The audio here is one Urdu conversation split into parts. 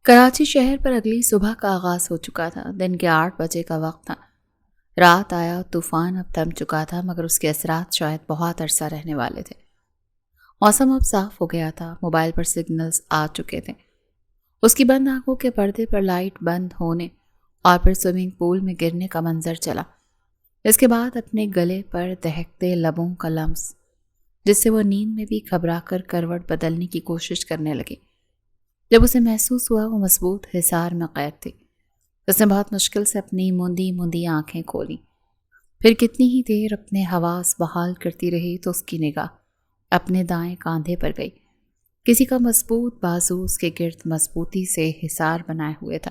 کراچی شہر پر اگلی صبح کا آغاز ہو چکا تھا۔ دن کے 8 بجے کا وقت تھا۔ رات آیا، طوفان اب تھم چکا تھا، مگر اس کے اثرات شاید بہت عرصہ رہنے والے تھے۔ موسم اب صاف ہو گیا تھا، موبائل پر سگنلز آ چکے تھے۔ اس کی بند آنکھوں کے پردے پر لائٹ بند ہونے اور پھر سوئمنگ پول میں گرنے کا منظر چلا۔ اس کے بعد اپنے گلے پر دہکتے لبوں کا لمس، جس سے وہ نیند میں بھی گھبرا کر کروٹ بدلنے کی کوشش کرنے لگی۔ جب اسے محسوس ہوا وہ مضبوط حصار میں قید تھی، اس نے بہت مشکل سے اپنی موندی موندی آنکھیں کھولیں۔ پھر کتنی ہی دیر اپنے حواس بحال کرتی رہی تو اس کی نگاہ اپنے دائیں کاندھے پر گئی۔ کسی کا مضبوط بازو اس کے گرد مضبوطی سے حصار بنائے ہوئے تھا۔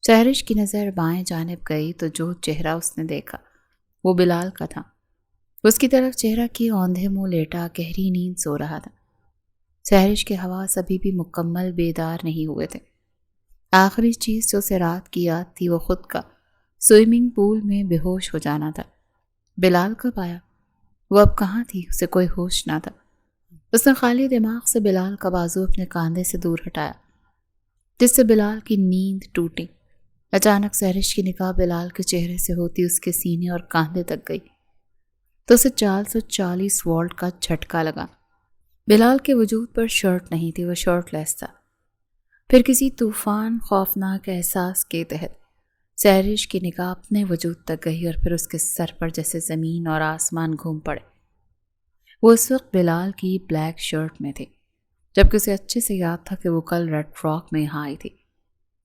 سحرش کی نظر بائیں جانب گئی تو جو چہرہ اس نے دیکھا وہ بلال کا تھا۔ اس کی طرف چہرہ کی اوندھے منہ لیٹا گہری نیند سو رہا تھا۔ سحرش کے حواس ابھی بھی مکمل بیدار نہیں ہوئے تھے۔ آخری چیز جو اسے رات کی یاد تھی وہ خود کا سوئمنگ پول میں بے ہوش ہو جانا تھا۔ بلال کب آیا؟ وہ اب کہاں تھی؟ اسے کوئی ہوش نہ تھا۔ اس نے خالی دماغ سے بلال کا بازو اپنے کاندھے سے دور ہٹایا، جس سے بلال کی نیند ٹوٹی۔ اچانک سحرش کی نگاہ بلال کے چہرے سے ہوتی اس کے سینے اور کاندھے تک گئی تو اسے 440 وولٹ کا جھٹکا لگا۔ بلال کے وجود پر شرٹ نہیں تھی، وہ شرٹ لیس تھا۔ پھر کسی طوفان خوفناک احساس کے تحت سحرش کی نگاہ اپنے وجود تک گئی اور پھر اس کے سر پر جیسے زمین اور آسمان گھوم پڑے۔ وہ اس وقت بلال کی بلیک شرٹ میں تھی، جبکہ اسے اچھے سے یاد تھا کہ وہ کل ریڈ فراک میں یہاں آئی تھی۔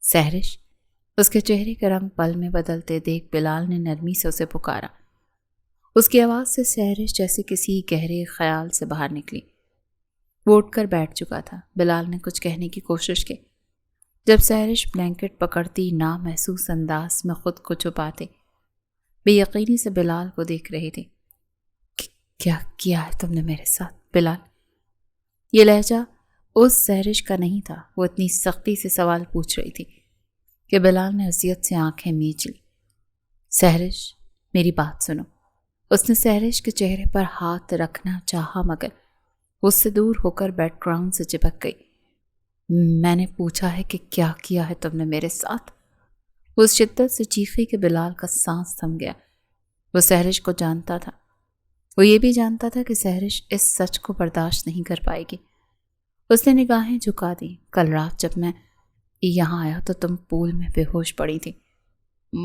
سحرش! اس کے چہرے کا رنگ پل میں بدلتے دیکھ بلال نے نرمی سے اسے پکارا۔ اس کی آواز سے سحرش جیسے کسی گہرے خیال سے باہر نکلی۔ وہ اٹھ کر بیٹھ چکا تھا۔ بلال نے کچھ کہنے کی کوشش کی، جب سحرش بلینکٹ پکڑتی نامحسوس انداز میں خود کو چھپاتے بے یقینی سے بلال کو دیکھ رہی تھی۔ کیا کیا ہے تم نے میرے ساتھ بلال؟ یہ لہجہ اس سحرش کا نہیں تھا۔ وہ اتنی سختی سے سوال پوچھ رہی تھی کہ بلال نے اذیت سے آنکھیں میچ لی۔ سحرش، میری بات سنو۔ اس نے سحرش کے چہرے پر ہاتھ رکھنا چاہا مگر اس سے دور ہو کر بیک گراؤنڈ سے چپک گئی۔ میں نے پوچھا ہے کہ کیا کیا ہے تم نے میرے ساتھ؟ وہ اس شدت سے چیخی کہ بلال کا سانس تھم گیا۔ وہ سحرش کو جانتا تھا۔ وہ یہ بھی جانتا تھا کہ سحرش اس سچ کو برداشت نہیں کر پائے گی۔ اس نے نگاہیں جھکا دیں۔ کل رات جب میں یہاں آیا تو تم پول میں بے ہوش پڑی تھی۔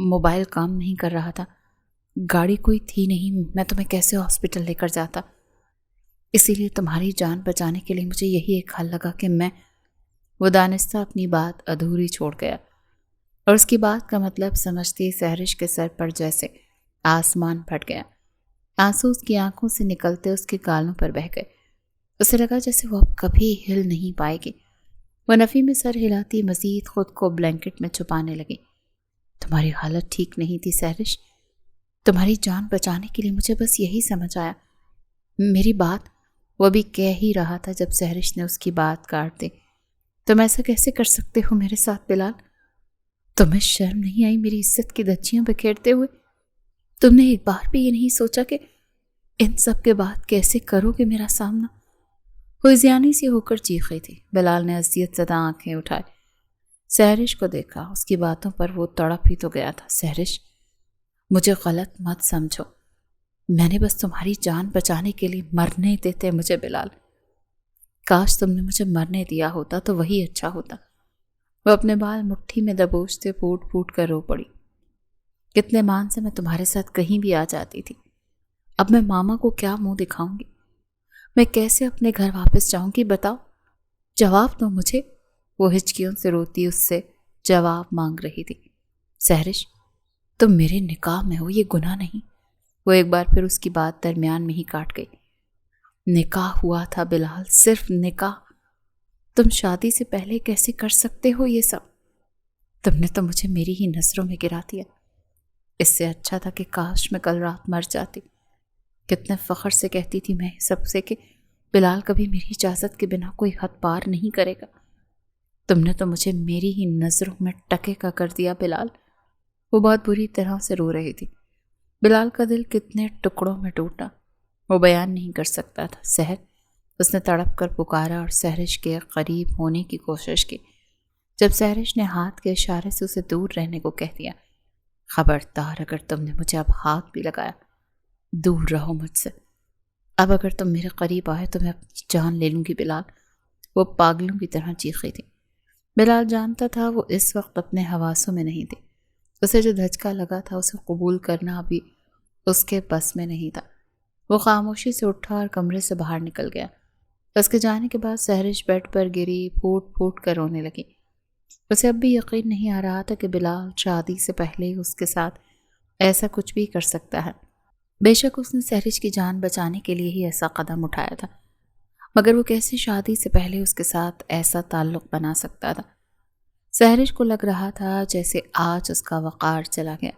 موبائل کام نہیں کر رہا تھا، گاڑی کوئی تھی نہیں، میں تمہیں کیسے ہاسپٹل لے کر جاتا؟ اسی لیے تمہاری جان بچانے کے لیے مجھے یہی ایک حل لگا کہ وہ دانستہ اپنی بات ادھوری چھوڑ گیا، اور اس کی بات کا مطلب سمجھتی سحرش کے سر پر جیسے آسمان پھٹ گیا۔ آنسو اس کی آنکھوں سے نکلتے اس کے گالوں پر بہہ گئے۔ اسے لگا جیسے وہ اب کبھی ہل نہیں پائے گی۔ وہ نفی میں سر ہلاتی مزید خود کو بلینکٹ میں چھپانے لگی۔ تمہاری حالت ٹھیک نہیں تھی سحرش، تمہاری جان بچانے کے لیے مجھے بس یہی سمجھ آیا۔ میری بات وہ بھی کہہ ہی رہا تھا جب سحرش نے اس کی بات کاٹ دی۔ تم ایسا کیسے کر سکتے ہو میرے ساتھ بلال؟ تمہیں شرم نہیں آئی میری عزت کی دھجیاں بکھیرتے ہوئے؟ تم نے ایک بار بھی یہ نہیں سوچا کہ ان سب کے بعد کیسے کرو گے میرا سامنا؟ وہ ازیانی سی ہو کر چیخی تھی۔ بلال نے اذیت زدہ آنکھیں اٹھائے، سحرش کو دیکھا۔ اس کی باتوں پر وہ تڑپ ہی تو گیا تھا۔ سحرش، مجھے غلط مت سمجھو، میں نے بس تمہاری جان بچانے کے لیے مرنے دیتے مجھے بلال۔ کاش تم نے مجھے مرنے دیا ہوتا تو وہی اچھا ہوتا۔ وہ اپنے بال مٹھی میں دبوچتے پھوٹ پھوٹ کر رو پڑی۔ کتنے مان سے میں تمہارے ساتھ کہیں بھی آ جاتی تھی، اب میں ماما کو کیا منہ دکھاؤں گی؟ میں کیسے اپنے گھر واپس جاؤں گی؟ بتاؤ، جواب دو مجھے۔ وہ ہچکیوں سے روتی اس سے جواب مانگ رہی تھی۔ سحرش، تم میرے نکاح میں ہو، یہ گناہ نہیں۔ وہ ایک بار پھر اس کی بات درمیان میں ہی کاٹ گئی۔ نکاح ہوا تھا بلال، صرف نکاح۔ تم شادی سے پہلے کیسے کر سکتے ہو یہ سب؟ تم نے تو مجھے میری ہی نظروں میں گرا دیا۔ اس سے اچھا تھا کہ کاش میں کل رات مر جاتی۔ کتنے فخر سے کہتی تھی میں سب سے کہ بلال کبھی میری اجازت کے بنا کوئی حد پار نہیں کرے گا۔ تم نے تو مجھے میری ہی نظروں میں ٹکے کا کر دیا بلال۔ وہ بہت بری طرح سے رو رہی تھی۔ بلال کا دل کتنے ٹکڑوں میں ٹوٹا وہ بیان نہیں کر سکتا تھا۔ سحر، اس نے تڑپ کر پکارا اور سحرش کے قریب ہونے کی کوشش کی۔ جب سحرش نے ہاتھ کے اشارے سے اسے دور رہنے کو کہہ دیا، خبردار اگر تم نے مجھے اب ہاتھ بھی لگایا، دور رہو مجھ سے۔ اب اگر تم میرے قریب آئے تو میں اپنی جان لے لوں گی بلال، وہ پاگلوں کی طرح چیخی تھی۔ بلال جانتا تھا وہ اس وقت اپنے حواسوں میں نہیں تھی، اسے جو دھچکا لگا تھا اسے قبول کرنا ابھی اس کے بس میں نہیں تھا۔ وہ خاموشی سے اٹھا اور کمرے سے باہر نکل گیا۔ اس کے جانے کے بعد سحرش بیڈ پر گری، پھوٹ پھوٹ کر رونے لگی۔ اسے اب بھی یقین نہیں آ رہا تھا کہ بلال شادی سے پہلے ہی اس کے ساتھ ایسا کچھ بھی کر سکتا ہے۔ بے شک اس نے سحرش کی جان بچانے کے لیے ہی ایسا قدم اٹھایا تھا، مگر وہ کیسے شادی سے پہلے اس کے ساتھ ایسا تعلق بنا سکتا تھا؟ سحرش کو لگ رہا تھا جیسے آج اس کا وقار چلا گیا۔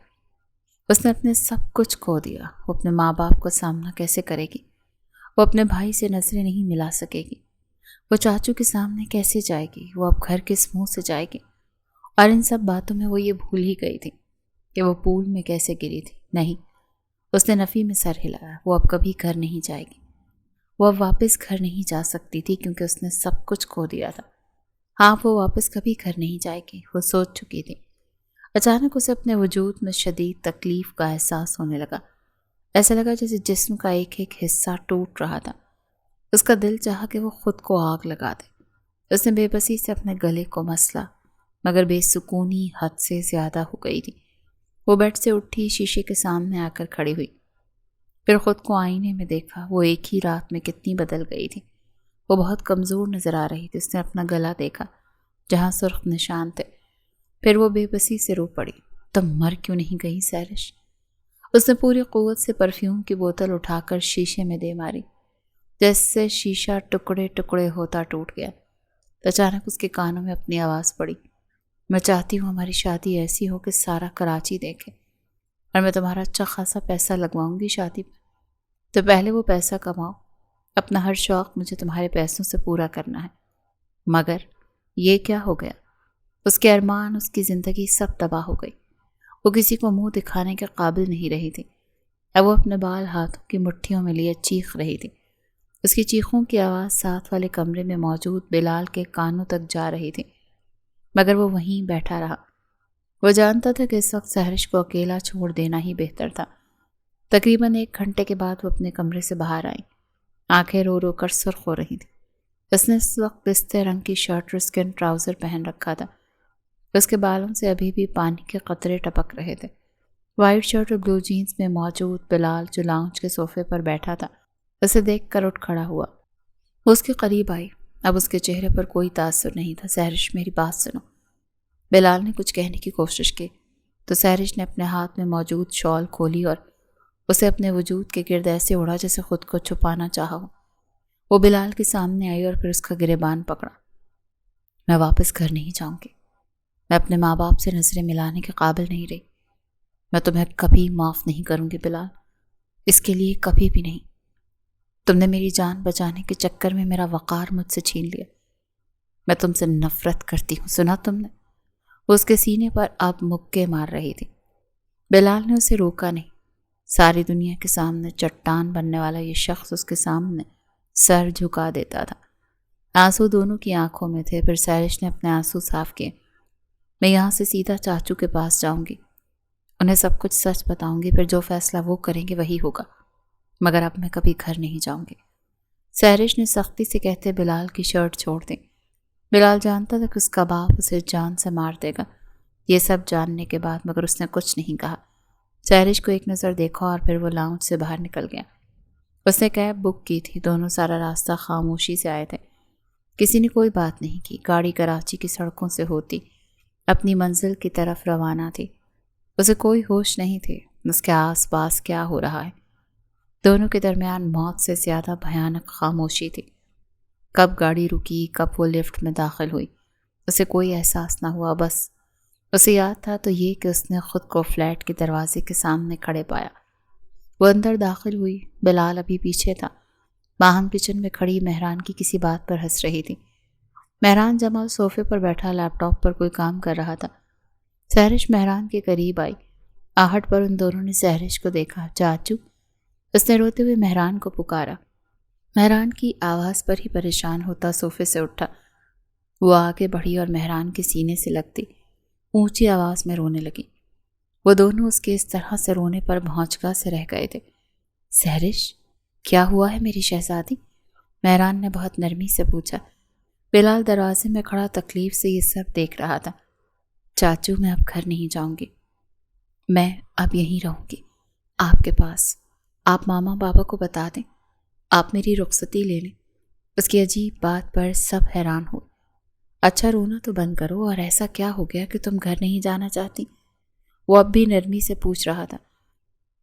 اس نے اپنے سب کچھ کھو دیا۔ وہ اپنے ماں باپ کا سامنا کیسے کرے گی؟ وہ اپنے بھائی سے نظریں نہیں ملا سکے گی۔ وہ چاچو کے سامنے کیسے جائے گی؟ وہ اب گھر کس منہ سے جائے گی؟ اور ان سب باتوں میں وہ یہ بھول ہی گئی تھی کہ وہ پول میں کیسے گری تھی۔ نہیں، اس نے نفی میں سر ہلایا۔ وہ اب کبھی گھر نہیں جائے گی۔ وہ اب واپس گھر نہیں جا سکتی تھی کیونکہ اس نے سب کچھ کھو دیا تھا۔ ہاں، وہ واپس کبھی گھر نہیں جائے گی، وہ سوچ چکی تھی۔ اچانک اسے اپنے وجود میں شدید تکلیف کا احساس ہونے لگا۔ ایسا لگا جیسے جسم کا ایک ایک حصہ ٹوٹ رہا تھا۔ اس کا دل چاہا کہ وہ خود کو آگ لگا دے۔ اس نے بے بسی سے اپنے گلے کو مسلا، مگر بے سکونی حد سے زیادہ ہو گئی تھی۔ وہ بیڈ سے اٹھی، شیشے کے سامنے آ کر کھڑی ہوئی، پھر خود کو آئینے میں دیکھا۔ وہ ایک ہی رات میں کتنی بدل گئی تھی۔ وہ بہت کمزور نظر آ رہی تھی۔ اس نے اپنا گلا دیکھا جہاں سرخ نشان تھے، پھر وہ بے بسی سے رو پڑی۔ تم مر کیوں نہیں گئی سحرش؟ اس نے پوری قوت سے پرفیوم کی بوتل اٹھا کر شیشے میں دے ماری، جیسے شیشہ ٹکڑے ٹکڑے ہوتا ٹوٹ گیا۔ اچانک اس کے کانوں میں اپنی آواز پڑی، میں چاہتی ہوں ہماری شادی ایسی ہو کہ سارا کراچی دیکھے، اور میں تمہارا اچھا خاصا پیسہ لگواؤں گی شادی پہ۔ تو پہلے وہ پیسہ کماؤ، اپنا ہر شوق مجھے تمہارے پیسوں سے پورا کرنا ہے۔ مگر یہ کیا ہو گیا؟ اس کے ارمان، اس کی زندگی سب تباہ ہو گئی۔ وہ کسی کو منہ دکھانے کے قابل نہیں رہی تھی۔ اب وہ اپنے بال ہاتھوں کی مٹھیوں میں لیے چیخ رہی تھی۔ اس کی چیخوں کی آواز ساتھ والے کمرے میں موجود بلال کے کانوں تک جا رہی تھی، مگر وہ وہیں بیٹھا رہا۔ وہ جانتا تھا کہ اس وقت سحرش کو اکیلا چھوڑ دینا ہی بہتر تھا۔ تقریباً 1 گھنٹے کے بعد وہ اپنے کمرے سے باہر آئی، آنکھیں رو رو کر سرخ ہو رہی تھی۔ اس نے اس وقت پستے رنگ کی شرٹ اور اسکن ٹراؤزر پہن رکھا تھا۔ اس کے بالوں سے ابھی بھی پانی کے قطرے ٹپک رہے تھے۔ وائٹ شرٹ اور بلو جینز میں موجود بلال جو لاؤنج کے صوفے پر بیٹھا تھا، اسے دیکھ کر اٹھ کھڑا ہوا۔ وہ اس کے قریب آئی۔ اب اس کے چہرے پر کوئی تاثر نہیں تھا۔ سحرش، میری بات سنو۔ بلال نے کچھ کہنے کی کوشش کی تو سحرش نے اپنے ہاتھ میں موجود شال کھولی اور اسے اپنے وجود کے گرد ایسے اڑا جیسے خود کو چھپانا چاہا ہو۔ وہ بلال کے سامنے آئی اور پھر اس کا گریبان پکڑا۔ میں واپس گھر نہیں جاؤں گی۔ میں اپنے ماں باپ سے نظریں ملانے کے قابل نہیں رہی۔ میں تمہیں کبھی معاف نہیں کروں گی بلال، اس کے لیے کبھی بھی نہیں۔ تم نے میری جان بچانے کے چکر میں میرا وقار مجھ سے چھین لیا۔ میں تم سے نفرت کرتی ہوں، سنا تم نے؟ وہ اس کے سینے پر اب مکے مار رہی تھی۔ بلال نے اسے روکا نہیں۔ ساری دنیا کے سامنے چٹان بننے والا یہ شخص اس کے سامنے سر جھکا دیتا تھا۔ آنسو دونوں کی آنکھوں میں تھے۔ پھر سحرش نے اپنے آنسو صاف کیے۔ میں یہاں سے سیدھا چاچو کے پاس جاؤں گی، انہیں سب کچھ سچ بتاؤں گی، پھر جو فیصلہ وہ کریں گے وہی ہوگا، مگر اب میں کبھی گھر نہیں جاؤں گی۔ سحرش نے سختی سے کہتے بلال کی شرٹ چھوڑ دی۔ بلال جانتا تھا کہ اس کا باپ اسے جان سے مار دے گا، یہ سب جاننے کے بعد، مگر اس نے کچھ نہیں کہا۔ سحرش کو ایک نظر دیکھا اور پھر وہ لاؤنج سے باہر نکل گیا۔ اس نے کیب بک کی تھی۔ دونوں سارا راستہ خاموشی سے آئے تھے۔ کسی نے کوئی بات نہیں کی۔ گاڑی کراچی کی سڑکوں سے ہوتی اپنی منزل کی طرف روانہ تھی۔ اسے کوئی ہوش نہیں تھی اس کے آس پاس کیا ہو رہا ہے۔ دونوں کے درمیان موت سے زیادہ بھیانک خاموشی تھی۔ کب گاڑی رکی، کب وہ لفٹ میں داخل ہوئی، اسے کوئی احساس نہ ہوا۔ بس اسے یاد تھا تو یہ کہ اس نے خود کو فلیٹ کے دروازے کے سامنے کھڑے پایا۔ وہ اندر داخل ہوئی۔ بلال ابھی پیچھے تھا۔ باہم کچن میں کھڑی مہران کی کسی بات پر ہنس رہی تھی۔ مہران جمال صوفے پر بیٹھا لیپ ٹاپ پر کوئی کام کر رہا تھا۔ سحرش مہران کے قریب آئی۔ آہٹ پر ان دونوں نے سحرش کو دیکھا۔ چاچو، اس نے روتے ہوئے مہران کو پکارا۔ مہران کی آواز پر ہی پریشان ہوتا صوفے سے اٹھا۔ وہ آگے بڑھی اور مہران کے سینے سے لگتی اونچی آواز میں رونے لگی۔ وہ دونوں اس کے اس طرح سے رونے پر بھونچکا سے رہ گئے تھے۔ سحرش، کیا ہوا ہے میری شہزادی؟ مہران نے بہت نرمی سے پوچھا۔ بلال دروازے میں کھڑا تکلیف سے یہ سب دیکھ رہا تھا۔ چاچو، میں اب گھر نہیں جاؤں گی، میں اب یہیں رہوں گی آپ کے پاس۔ آپ ماما بابا کو بتا دیں، آپ میری رخصتی لے لیں۔ اس کی عجیب بات پر سب حیران ہوئے۔ اچھا، رونا تو بند کرو، اور ایسا کیا ہو گیا کہ تم گھر نہیں جانا چاہتی؟ وہ اب بھی نرمی سے پوچھ رہا تھا۔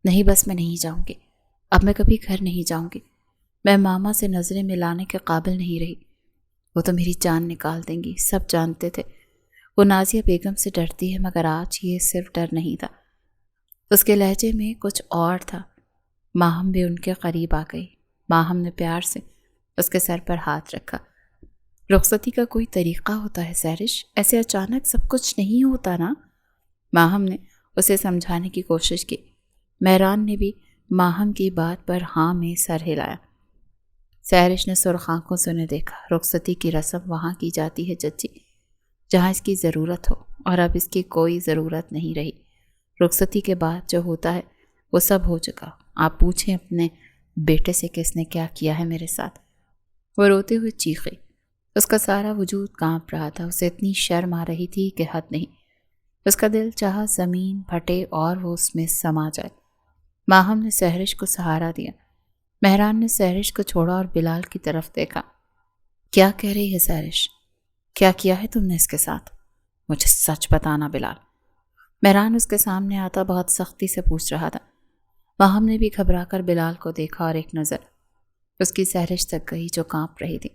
نہیں، بس میں نہیں جاؤں گی، اب میں کبھی گھر نہیں جاؤں گی۔ میں ماما سے نظریں ملانے کے قابل نہیں رہی، وہ تو میری جان نکال دیں گی، سب جانتے تھے۔ وہ نازیہ بیگم سے ڈرتی ہے، مگر آج یہ صرف ڈر نہیں تھا، اس کے لہجے میں کچھ اور تھا۔ ماہم بھی ان کے قریب آ گئی۔ ماہم نے پیار سے اس کے سر پر ہاتھ رکھا۔ رخصتی کا کوئی طریقہ ہوتا ہے سحرش، ایسے اچانک سب کچھ نہیں ہوتا نا۔ ماہم نے اسے سمجھانے کی کوشش کی۔ مہران نے بھی ماہم کی بات پر ہاں میں سر ہلایا۔ سحرش نے سرخ آنکھوں سے انہیں دیکھا۔ رخصتی کی رسم وہاں کی جاتی ہے ججی، جہاں اس کی ضرورت ہو، اور اب اس کی کوئی ضرورت نہیں رہی۔ رخصتی کے بعد جو ہوتا ہے وہ سب ہو چکا۔ آپ پوچھیں اپنے بیٹے سے کہ اس نے کیا کیا ہے میرے ساتھ۔ وہ روتے ہوئے چیخی۔ اس کا سارا وجود کانپ رہا تھا، اسے اتنی شرم آ رہی تھی کہ حد نہیں۔ اس کا دل چاہا زمین پھٹے اور وہ اس میں سما جائے۔ ماہم نے سحرش کو سہارا دیا۔ مہران نے سحرش کو چھوڑا اور بلال کی طرف دیکھا۔ کیا کہہ رہی ہے سحرش؟ کیا کیا ہے تم نے اس کے ساتھ؟ مجھے سچ بتانا بلال۔ مہران اس کے سامنے آتا بہت سختی سے پوچھ رہا تھا۔ ماہم نے بھی گھبرا کر بلال کو دیکھا اور ایک نظر اس کی سحرش تک گئی جو کانپ رہی تھی۔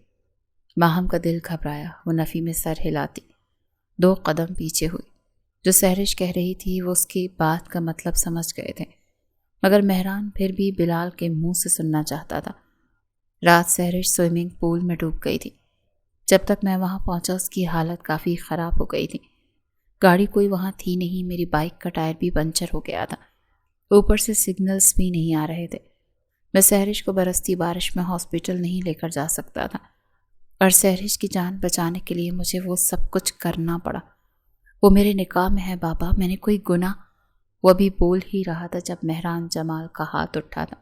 ماہم کا دل گھبرایا، وہ نفی میں سر ہلاتی 2 قدم پیچھے ہوئی۔ جو سحرش کہہ رہی تھی وہ اس کی بات کا مطلب سمجھ گئے تھے، مگر مہران پھر بھی بلال کے منہ سے سننا چاہتا تھا۔ رات سحرش سوئمنگ پول میں ڈوب گئی تھی۔ جب تک میں وہاں پہنچا اس کی حالت کافی خراب ہو گئی تھی۔ گاڑی کوئی وہاں تھی نہیں، میری بائک کا ٹائر بھی پنچر ہو گیا تھا، اوپر سے سگنلز بھی نہیں آ رہے تھے۔ میں سحرش کو برستی بارش میں ہاسپٹل نہیں لے کر جا سکتا تھا، اور سحرش کی جان بچانے کے لیے مجھے وہ سب کچھ کرنا پڑا۔ وہ میرے نکاح میں ہے بابا، میں نے کوئی گناہ۔ وہ ابھی بول ہی رہا تھا جب مہران جمال کا ہاتھ اٹھا تھا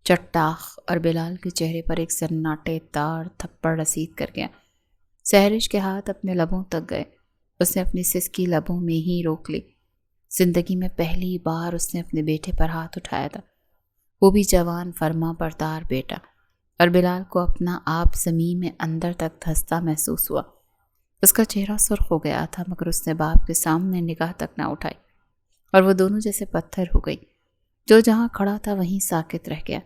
چٹاخ، اور بلال کے چہرے پر ایک سناٹے دار تھپڑ رسید کر گیا۔ سحرش کے ہاتھ اپنے لبوں تک گئے، اس نے اپنی سسکی لبوں میں ہی روک لی۔ زندگی میں پہلی بار اس نے اپنے بیٹے پر ہاتھ اٹھایا تھا، وہ بھی جوان فرما بردار بیٹا، اور بلال کو اپنا آپ زمین میں اندر تک دھنستا محسوس ہوا۔ اس کا چہرہ سرخ ہو گیا تھا، مگر اس نے باپ کے سامنے نگاہ تک نہ اٹھائی، اور وہ دونوں جیسے پتھر ہو گئی۔ جو جہاں کھڑا تھا وہیں ساکت رہ گیا۔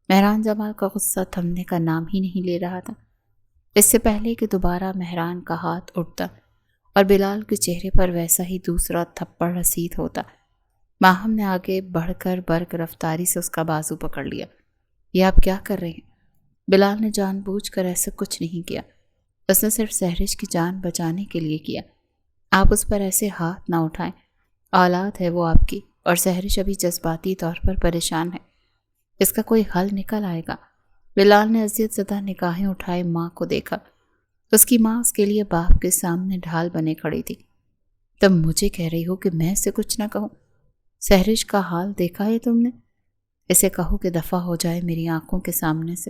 مہران جمال کا غصہ تھمنے کا نام ہی نہیں لے رہا تھا۔ اس سے پہلے کہ دوبارہ مہران کا ہاتھ اٹھتا اور بلال کے چہرے پر ویسا ہی دوسرا تھپڑ رسید ہوتا، ماہم نے آگے بڑھ کر برق رفتاری سے اس کا بازو پکڑ لیا۔ یہ آپ کیا کر رہے ہیں؟ بلال نے جان بوجھ کر ایسا کچھ نہیں کیا، اس نے صرف سحرش کی جان بچانے کے لیے کیا۔ آپ اس پر ایسے ہاتھ نہ اٹھائیں، اولاد ہے وہ آپ کی، اور سحرش ابھی جذباتی طور پر پریشان ہے، اس کا کوئی حل نکل آئے گا۔ بلال نے اذیت زدہ نگاہیں اٹھائے ماں کو دیکھا۔ اس کی ماں اس کے لیے باپ کے سامنے ڈھال بنے کھڑی تھی۔ تم مجھے کہہ رہی ہو کہ میں اسے کچھ نہ کہوں؟ سحرش کا حال دیکھا ہے تم نے؟ اسے کہو کہ دفع ہو جائے میری آنکھوں کے سامنے سے،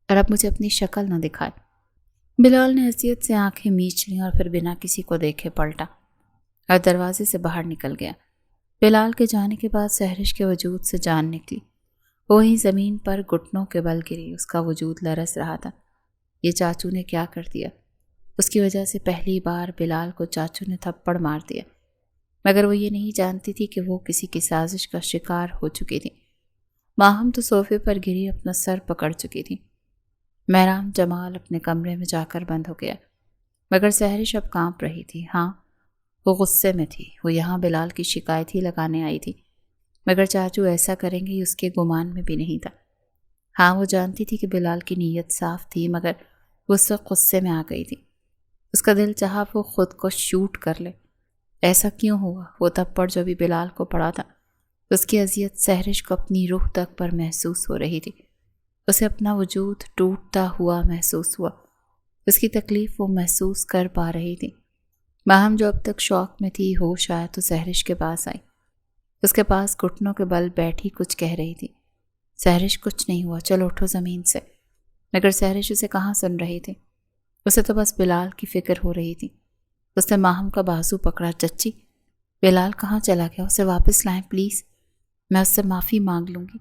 اور اب مجھے اپنی شکل نہ دکھائے۔ بلال نے حیثیت سے آنکھیں میچ لیں اور پھر بنا کسی کو دیکھے پلٹا اور دروازے سے باہر نکل گیا۔ بلال کے جانے کے بعد سحرش کے وجود سے جان نکلی۔ وہ وہیں زمین پر گھٹنوں کے بل گری، اس کا وجود لرز رہا تھا۔ یہ چاچو نے کیا کر دیا؟ اس کی وجہ سے پہلی بار بلال کو چاچو نے تھپڑ مار دیا، مگر وہ یہ نہیں جانتی تھی کہ وہ کسی کی سازش کا شکار ہو چکی تھی۔ ماہم تو صوفے پر گری اپنا سر پکڑ چکی تھی۔ مہران جمال اپنے کمرے میں جا کر بند ہو گیا، مگر سحرش اب کانپ رہی تھی۔ ہاں، وہ غصے میں تھی، وہ یہاں بلال کی شکایت ہی لگانے آئی تھی، مگر چاچو ایسا کریں گے اس کے گمان میں بھی نہیں تھا۔ ہاں، وہ جانتی تھی کہ بلال کی نیت صاف تھی، مگر وہ اس وقت غصے میں آ گئی تھی۔ اس کا دل چاہا وہ خود کو شوٹ کر لے۔ ایسا کیوں ہوا؟ وہ تھپڑ جو بھی بلال کو پڑا تھا، اس کی اذیت سحرش کو اپنی روح تک پر محسوس ہو رہی تھی۔ اسے اپنا وجود ٹوٹتا ہوا محسوس ہوا۔ اس کی تکلیف وہ محسوس کر پا رہی تھی۔ ماہم جو اب تک شوق میں تھی ہوش آیا تو سحرش کے پاس آئی۔ اس کے پاس گھٹنوں کے بل بیٹھی کچھ کہہ رہی تھی۔ سحرش کچھ نہیں ہوا، چلو اٹھو زمین سے۔ مگر سحرش اسے کہاں سن رہی تھی، اسے تو بس بلال کی فکر ہو رہی تھی۔ اس نے ماہم کا بازو پکڑا۔ چچی بلال کہاں چلا گیا؟ اسے واپس لائیں پلیز، میں اس سے معافی مانگ لوں گی،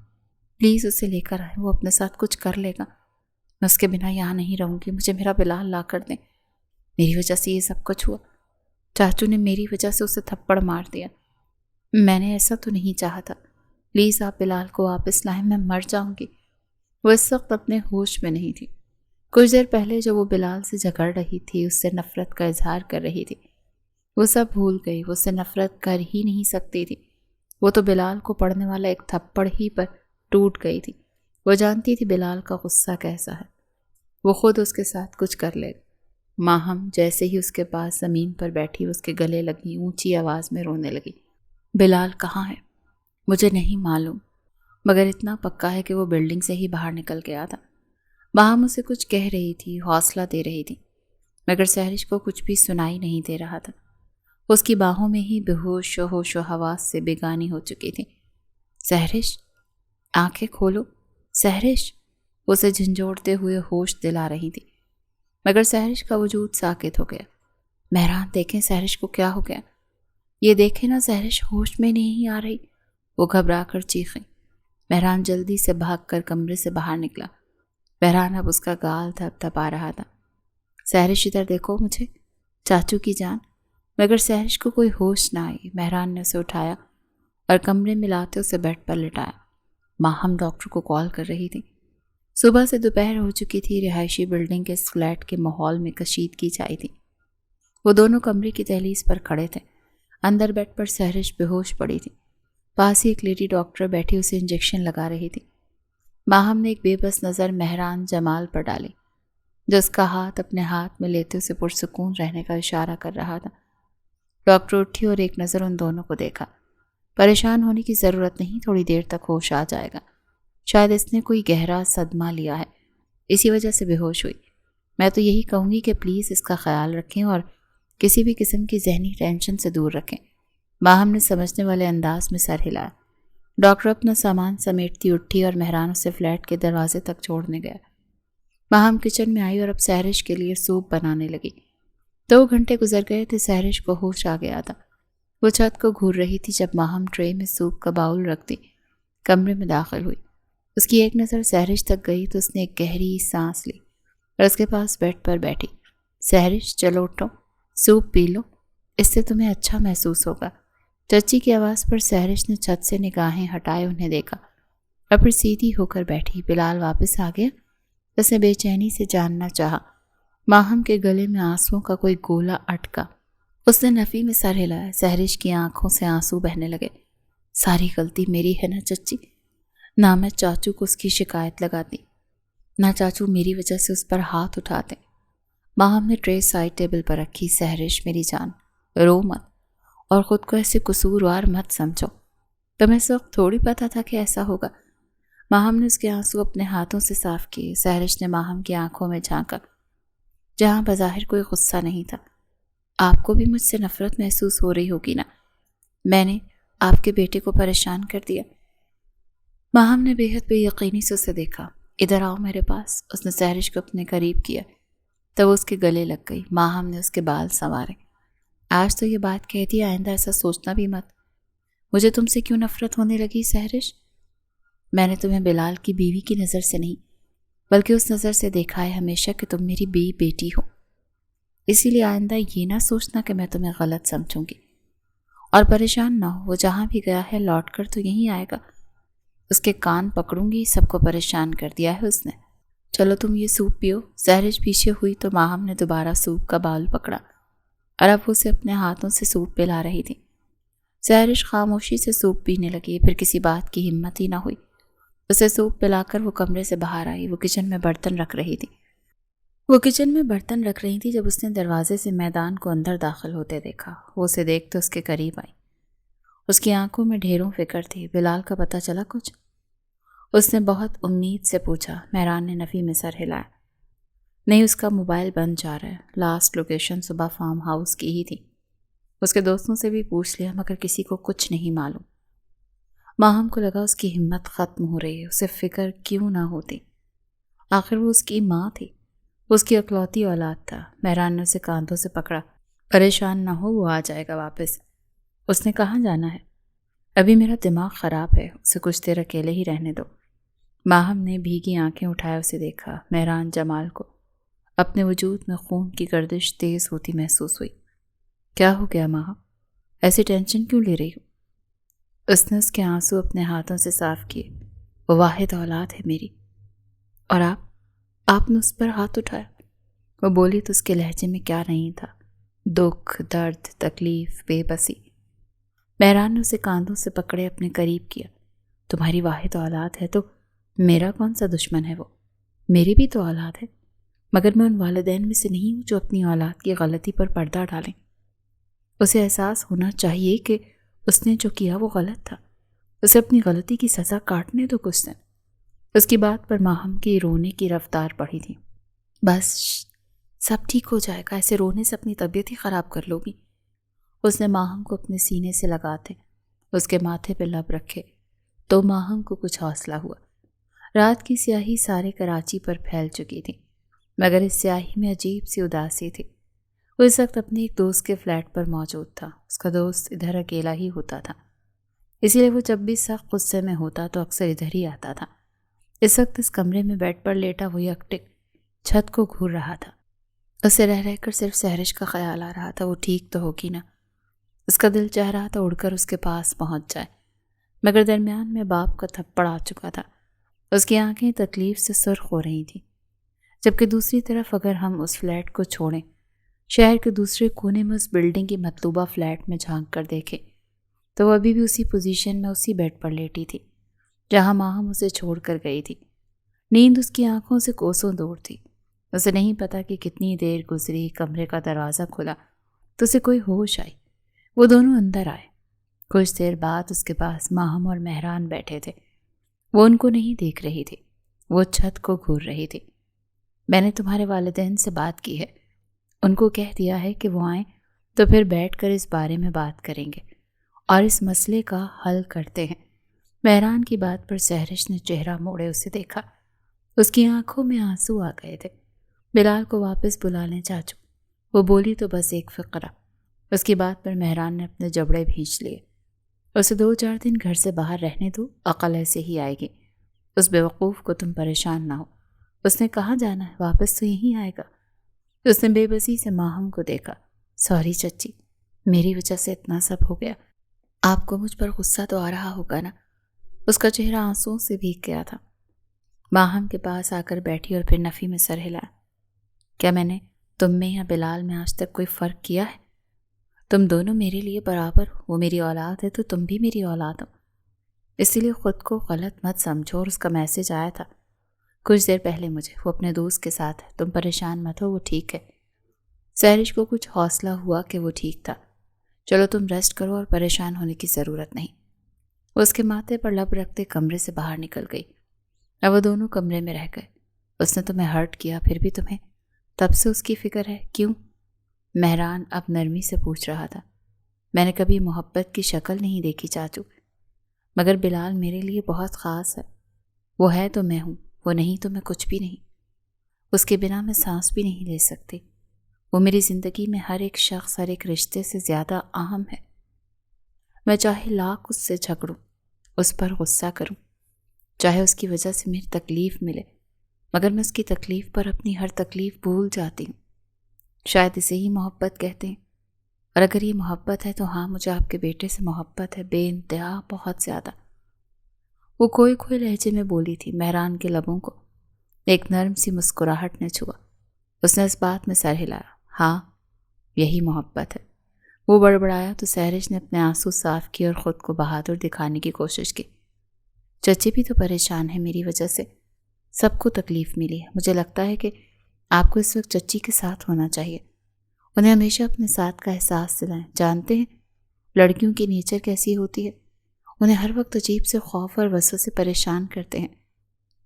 پلیز اسے لے کر آئیں، وہ اپنے ساتھ کچھ کر لے گا، میں اس کے بنا یہاں نہیں رہوں گی، مجھے میرا بلال لا کر دیں، میری وجہ سے یہ سب کچھ ہوا، چاچو نے میری وجہ سے اسے تھپڑ مار دیا، میں نے ایسا تو نہیں چاہا تھا، پلیز آپ بلال کو واپس لائیں، میں مر جاؤں گی۔ وہ اس وقت اپنے ہوش میں نہیں تھی۔ کچھ دیر پہلے جو وہ بلال سے جھگڑ رہی تھی، اس سے نفرت کا اظہار کر رہی تھی، وہ سب بھول گئی۔ وہ اس سے نفرت کر ہی نہیں سکتی تھی، وہ تو بلال کو پڑنے والا ایک تھپڑ ہی پر ٹوٹ گئی تھی۔ وہ جانتی تھی بلال کا غصہ کیسا ہے، وہ خود اس کے ساتھ کچھ کر لے گا۔ ماہم جیسے ہی اس کے پاس زمین پر بیٹھی اس کے گلے لگی، اونچی آواز میں رونے لگی۔ بلال کہاں ہے؟ مجھے نہیں معلوم، مگر اتنا پکا ہے کہ وہ بلڈنگ سے ہی باہر نکل گیا تھا۔ ماہم اسے کچھ کہہ رہی تھی، حوصلہ دے رہی تھی، مگر سحرش کو کچھ بھی سنائی نہیں دے رہا تھا۔ اس کی باہوں میں ہی بے ہوش و ہوش و حواس سے بیگانی ہو چکی تھی۔ سحرش آنکھیں کھولو، سحرش اسے جھنجھوڑتے ہوئے ہوش دلا رہی تھی، مگر سحرش کا وجود ساکت ہو گیا۔ مہران دیکھیں سحرش کو کیا ہو گیا، یہ دیکھیں نا سحرش ہوش میں نہیں آ رہی، وہ گھبرا کر چیخیں۔ مہران جلدی سے بھاگ کر کمرے سے باہر نکلا۔ مہران اب اس کا گال دھپ دھپا رہا تھا۔ سحرش ادھر دیکھو مجھے، چاچو کی جان۔ مگر سحرش کو کوئی ہوش نہ آئی۔ مہران نے اسے اٹھایا اور کمرے میں لاتے اسے بیڈ پر لٹایا۔ ماہم ڈاکٹر کو کال کر رہی تھی۔ صبح سے دوپہر ہو چکی تھی۔ رہائشی بلڈنگ کے اس فلیٹ کے ماحول میں کشیدگی چھائی تھی۔ وہ دونوں کمرے کی دہلیز پر کھڑے تھے۔ اندر بیڈ پر سحرش بے ہوش پڑی تھی۔ پاس ہی ایک لیڈی ڈاکٹر بیٹھی اسے انجیکشن لگا رہی تھی۔ ماہم نے ایک بے بس نظر مہران جمال پر ڈالی، جو اس کا ہاتھ اپنے ہاتھ میں لیتے اسے پرسکون رہنے کا اشارہ کر رہا تھا۔ ڈاکٹر اٹھی اور ایک نظر ان دونوں کو دیکھا۔ پریشان ہونے کی ضرورت نہیں، تھوڑی دیر تک ہوش آ جائے گا، شاید اس نے کوئی گہرا صدمہ لیا ہے، اسی وجہ سے بے ہوش ہوئی۔ میں تو یہی کہوں گی کہ پلیز اس کا خیال رکھیں اور کسی بھی قسم کی ذہنی ٹینشن سے دور رکھیں۔ ماہم نے سمجھنے والے انداز میں سر ہلایا۔ ڈاکٹر اپنا سامان سمیٹتی اٹھی اور مہران اسے فلیٹ کے دروازے تک چھوڑنے گیا۔ ماہم کچن میں آئی اور اب سحرش کے لیے سوپ بنانے لگی۔ 2 گھنٹے گزر گئے تھے، سحرش کو ہوش آ گیا تھا۔ وہ چھت کو گھور رہی تھی جب ماہم ٹرے میں سوپ کا باؤل رکھ دی کمرے میں داخل ہوئی۔ اس کی ایک نظر سحرش تک گئی تو اس نے ایک گہری سانس لی اور اس کے پاس بیڈ پر بیٹھی۔ سحرش چلو اٹھو، سوپ پی لو، اس سے تمہیں اچھا محسوس ہوگا۔ چچی کی آواز پر سحرش نے چھت سے نگاہیں ہٹائے انہیں دیکھا اور پھر سیدھی ہو کر بیٹھی۔ بلال واپس آ گیا؟ اس نے بے چینی سے جاننا چاہا۔ ماہم کے گلے میں آنسوؤں کا کوئی گولا اٹکا۔ اس نے نفی میں سر ہلایا۔ سحرش کی آنکھوں سے آنسو بہنے لگے۔ ساری غلطی میری ہے نا چچی، نہ میں چاچو کو اس کی شکایت لگاتی، نہ چاچو میری وجہ سے اس پر ہاتھ اٹھاتے۔ ماہم نے ٹرے سائڈ ٹیبل پر رکھی۔ سحرش میری جان، رو مت اور خود کو ایسے قصوروار مت سمجھو، تمہیں اس وقت تھوڑی پتا تھا کہ ایسا ہوگا۔ ماہم نے اس کے آنسو اپنے ہاتھوں سے صاف کیے۔ سحرش نے ماہم کی آنکھوں میں جھانکا جہاں بظاہر کوئی غصہ نہیں تھا۔ آپ کو بھی مجھ سے نفرت محسوس ہو رہی ہوگی نا، میں نے آپ کے بیٹے کو پریشان کر دیا۔ ماہم نے بے حد بے یقینی سے اسے دیکھا۔ ادھر آؤ میرے پاس، اس نے سحرش کو اپنے قریب کیا تو وہ اس کے گلے لگ گئی۔ ماہم نے اس کے بال سنوارے۔ آج تو یہ بات کہتی، آئندہ ایسا سوچنا بھی مت۔ مجھے تم سے کیوں نفرت ہونے لگی سحرش؟ میں نے تمہیں بلال کی بیوی کی نظر سے نہیں بلکہ اس نظر سے دیکھا ہے ہمیشہ کہ تم میری بیٹی ہو، اسی لیے آئندہ یہ نہ سوچنا کہ میں تمہیں غلط سمجھوں گی۔ اور پریشان نہ ہو، وہ جہاں بھی گیا ہے لوٹ کر تو یہیں آئے گا۔ اس کے کان پکڑوں گی، سب کو پریشان کر دیا ہے اس نے۔ چلو تم یہ سوپ پیو۔ سحرش پیچھے ہوئی تو ماہم نے دوبارہ سوپ کا باؤل پکڑا اور اب اسے اپنے ہاتھوں سے سوپ پلا رہی تھی۔ سحرش خاموشی سے سوپ پینے لگی، پھر کسی بات کی ہمت ہی نہ ہوئی۔ اسے سوپ پلا کر وہ کمرے سے باہر آئی۔ وہ کچن میں برتن رکھ رہی تھی جب اس نے دروازے سے میدان کو اندر داخل ہوتے دیکھا۔ وہ اسے دیکھ تو اس کے قریب آئی۔ اس کی آنکھوں میں ڈھیروں فکر تھی۔ بلال کا پتہ چلا کچھ؟ اس نے بہت امید سے پوچھا۔ مہران نے نفی میں سر ہلایا۔ نہیں، اس کا موبائل بند جا رہا ہے. لاسٹ لوکیشن صبح فارم ہاؤس کی ہی تھی. اس کے دوستوں سے بھی پوچھ لیا مگر کسی کو کچھ نہیں معلوم. ماہم کو لگا اس کی ہمت ختم ہو رہی ہے. اسے فکر کیوں نہ ہوتی، آخر وہ اس کی ماں تھی، اس کی اکلوتی اولاد تھا. مہران نے اسے کاندھوں سے پکڑا. پریشان نہ ہو، وہ آ جائے گا واپس. اس نے کہاں جانا ہے؟ ابھی میرا دماغ خراب ہے، اسے کچھ دیر اکیلے ہی رہنے دو. ماہم نے بھیگی آنکھیں اٹھائے اسے دیکھا. مہران جمال کو اپنے وجود میں خون کی گردش تیز ہوتی محسوس ہوئی. کیا ہو گیا ماہم؟ ایسی ٹینشن کیوں لے رہی ہو؟ اس نے اس کے آنسو اپنے ہاتھوں سے صاف کیے. وہ واحد اولاد ہے میری. اور آپ نے اس پر ہاتھ اٹھایا. وہ بولی تو اس کے لہجے میں کیا نہیں تھا، دکھ، درد، تکلیف، بے بسی. مہران نے اسے کاندھوں سے پکڑے اپنے قریب کیا. تمہاری واحد اولاد ہے تو میرا کون سا دشمن ہے؟ وہ میری بھی تو اولاد ہے، مگر میں ان والدین میں سے نہیں ہوں جو اپنی اولاد کی غلطی پر پردہ ڈالیں. اسے احساس ہونا چاہیے کہ اس نے جو کیا وہ غلط تھا. اسے اپنی غلطی کی سزا کاٹنے دو کچھ دن. اس کی بات پر ماہم کی رونے کی رفتار بڑھی تھی. بس سب ٹھیک ہو جائے گا، ایسے رونے سے اپنی طبیعت ہی خراب کر لو گی. اس نے ماہم کو اپنے سینے سے لگاتے اس کے ماتھے پہ لب رکھے تو ماہم کو کچھ حوصلہ ہوا. رات کی سیاہی سارے کراچی پر پھیل چکی تھی، مگر اس سیاہی میں عجیب سی اداسی تھی. وہ اس وقت اپنے ایک دوست کے فلیٹ پر موجود تھا. اس کا دوست ادھر اکیلا ہی ہوتا تھا، اسی لیے وہ جب بھی سخت غصے میں ہوتا تو اکثر ادھر ہی آتا تھا. اس وقت اس کمرے میں بیڈ پر لیٹا وہ یکٹک چھت کو گھور رہا تھا. اسے رہ رہ کر صرف سہرش کا خیال آ رہا تھا. وہ ٹھیک تو ہوگی نا؟ اس کا دل چاہ رہا تھا اڑ کر اس کے پاس پہنچ جائے، مگر درمیان میں باپ کا تھپڑ آ چکا تھا. اس کی آنکھیں تکلیف سے سرخ ہو رہی تھیں. جبکہ دوسری طرف اگر ہم اس فلیٹ کو چھوڑیں، شہر کے دوسرے کونے میں اس بلڈنگ کی مطلوبہ فلیٹ میں جھانک کر دیکھیں تو وہ ابھی بھی اسی پوزیشن میں اسی بیڈ پر لیٹی تھی جہاں ماہم اسے چھوڑ کر گئی تھی. نیند اس کی آنکھوں سے کوسوں دور تھی. اسے نہیں پتا کہ کتنی دیر گزری. کمرے کا دروازہ کھلا تو اسے کوئی ہوش آئی. وہ دونوں اندر آئے. کچھ دیر بعد اس کے پاس ماہم اور مہران بیٹھے تھے. وہ ان کو نہیں دیکھ رہی تھی، وہ چھت کو گھور رہی تھی. میں نے تمہارے والدین سے بات کی ہے، ان کو کہہ دیا ہے کہ وہ آئیں تو پھر بیٹھ کر اس بارے میں بات کریں گے اور اس مسئلے کا حل کرتے ہیں. مہران کی بات پر سہرش نے چہرہ موڑے اسے دیکھا. اس کی آنکھوں میں آنسو آ گئے تھے. بلال کو واپس بلا لیں چاچو، وہ بولی تو بس ایک فقرہ. اس کی بات پر مہران نے اپنے جبڑے بھینچ لیے. اسے 2-4 دن گھر سے باہر رہنے دو، عقل ایسے ہی آئے گی. اس بیوقوف کو تم پریشان نہ ہو. اس نے کہاں جانا ہے؟ واپس تو یہیں آئے گا. اس نے بے بسی سے ماہم کو دیکھا. سوری چچی، میری وجہ سے اتنا سب ہو گیا. آپ کو مجھ پر غصہ تو آ رہا ہوگا نا؟ اس کا چہرہ آنسوؤں سے بھیگ گیا تھا. ماہم کے پاس آ کر بیٹھی اور پھر نفی میں سر ہلایا. کیا میں نے تم میں یا بلال میں آج تک کوئی فرق کیا ہے؟ تم دونوں میرے لیے برابر ہو. وہ میری اولاد ہے تو تم بھی میری اولاد ہو. اسی لیے خود کو غلط مت سمجھو. اور اس کا میسج آیا تھا کچھ دیر پہلے مجھے، وہ اپنے دوست کے ساتھ ہے. تم پریشان مت ہو، وہ ٹھیک ہے. سہرش کو کچھ حوصلہ ہوا کہ وہ ٹھیک تھا. چلو تم ریسٹ کرو اور پریشان ہونے کی ضرورت نہیں. وہ اس کے ماتھے پر لب رکھتے کمرے سے باہر نکل گئی. اب وہ دونوں کمرے میں رہ گئے. اس نے تمہیں ہرٹ کیا پھر بھی تمہیں تب سے اس کی فکر ہے، کیوں؟ مہران اب نرمی سے پوچھ رہا تھا. میں نے کبھی محبت کی شکل نہیں دیکھی چاچو، مگر بلال میرے لیے بہت خاص ہے. وہ ہے تو میں ہوں، وہ نہیں تو میں کچھ بھی نہیں. اس کے بنا میں سانس بھی نہیں لے سکتی. وہ میری زندگی میں ہر ایک شخص، ہر ایک رشتے سے زیادہ اہم ہے. میں چاہے لاکھ اس سے جھگڑوں، اس پر غصہ کروں، چاہے اس کی وجہ سے میری تکلیف ملے، مگر میں اس کی تکلیف پر اپنی ہر تکلیف بھول جاتی ہوں. شاید اسے ہی محبت کہتے ہیں. اور اگر یہ محبت ہے تو ہاں، مجھے آپ کے بیٹے سے محبت ہے، بے انتہا، بہت زیادہ. وہ کھوئے لہجے میں بولی تھی. مہران کے لبوں کو ایک نرم سی مسکراہٹ نے چھوا. اس نے اس بات میں سر ہلایا. ہاں، یہی محبت ہے. وہ بڑبڑایا تو سہرش نے اپنے آنسو صاف کیے اور خود کو بہادر دکھانے کی کوشش کی. چچی بھی تو پریشان ہے میری وجہ سے، سب کو تکلیف ملی ہے. مجھے لگتا ہے کہ آپ کو اس وقت چچی کے ساتھ ہونا چاہیے. انہیں ہمیشہ اپنے ساتھ کا احساس دلائیں. جانتے ہیں لڑکیوں کی نیچر کیسی ہوتی ہے؟ انہیں ہر وقت عجیب سے خوف اور وسوسے پریشان کرتے ہیں.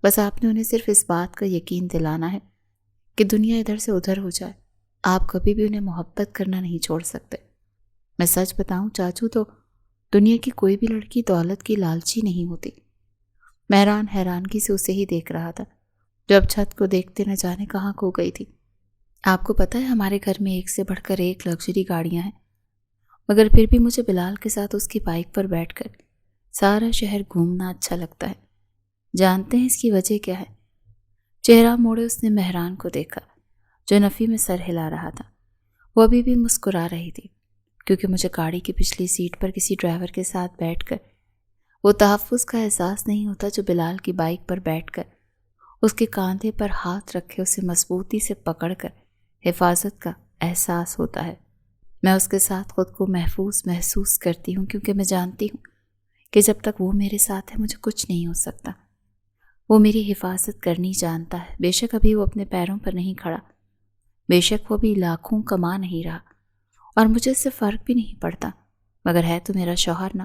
بس آپ نے انہیں صرف اس بات کا یقین دلانا ہے کہ دنیا ادھر سے ادھر ہو جائے، آپ کبھی بھی انہیں محبت کرنا نہیں چھوڑ سکتے۔ میں سچ بتاؤں چاچو تو دنیا کی کوئی بھی لڑکی دولت کی لالچی نہیں ہوتی۔ مہران حیرانگی سے اسے ہی دیکھ رہا تھا جو اب چھت کو دیکھتے نہ جانے کہاں کھو گئی تھی۔ آپ کو پتہ ہے ہمارے گھر میں ایک سے بڑھ کر ایک لگژری گاڑیاں ہیں، مگر پھر بھی مجھے بلال کے ساتھ اس کی بائک پر بیٹھ کر سارا شہر گھومنا اچھا لگتا ہے۔ جانتے ہیں اس کی وجہ کیا ہے؟ چہرہ موڑے اس نے مہران کو دیکھا جو نفی میں سر ہلا رہا تھا۔ وہ ابھی بھی مسکرا رہی تھی، کیونکہ مجھے گاڑی کی پچھلی سیٹ پر کسی ڈرائیور کے ساتھ بیٹھ کر وہ تحفظ کا احساس نہیں ہوتا جو بلال کی بائک پر بیٹھ کر اس کے کاندھے پر ہاتھ رکھے اسے مضبوطی سے پکڑ کر حفاظت کا احساس ہوتا ہے۔ میں اس کے ساتھ خود کو محفوظ محسوس کرتی ہوں، کیونکہ میں جانتی ہوں کہ جب تک وہ میرے ساتھ ہے مجھے کچھ نہیں ہو سکتا۔ وہ میری حفاظت کرنی جانتا ہے، بے شک ابھی وہ اپنے پیروں پر نہیں کھڑا، بے شک وہ بھی لاکھوں کما نہیں رہا، اور مجھے اس سے فرق بھی نہیں پڑتا، مگر ہے تو میرا شوہر نا،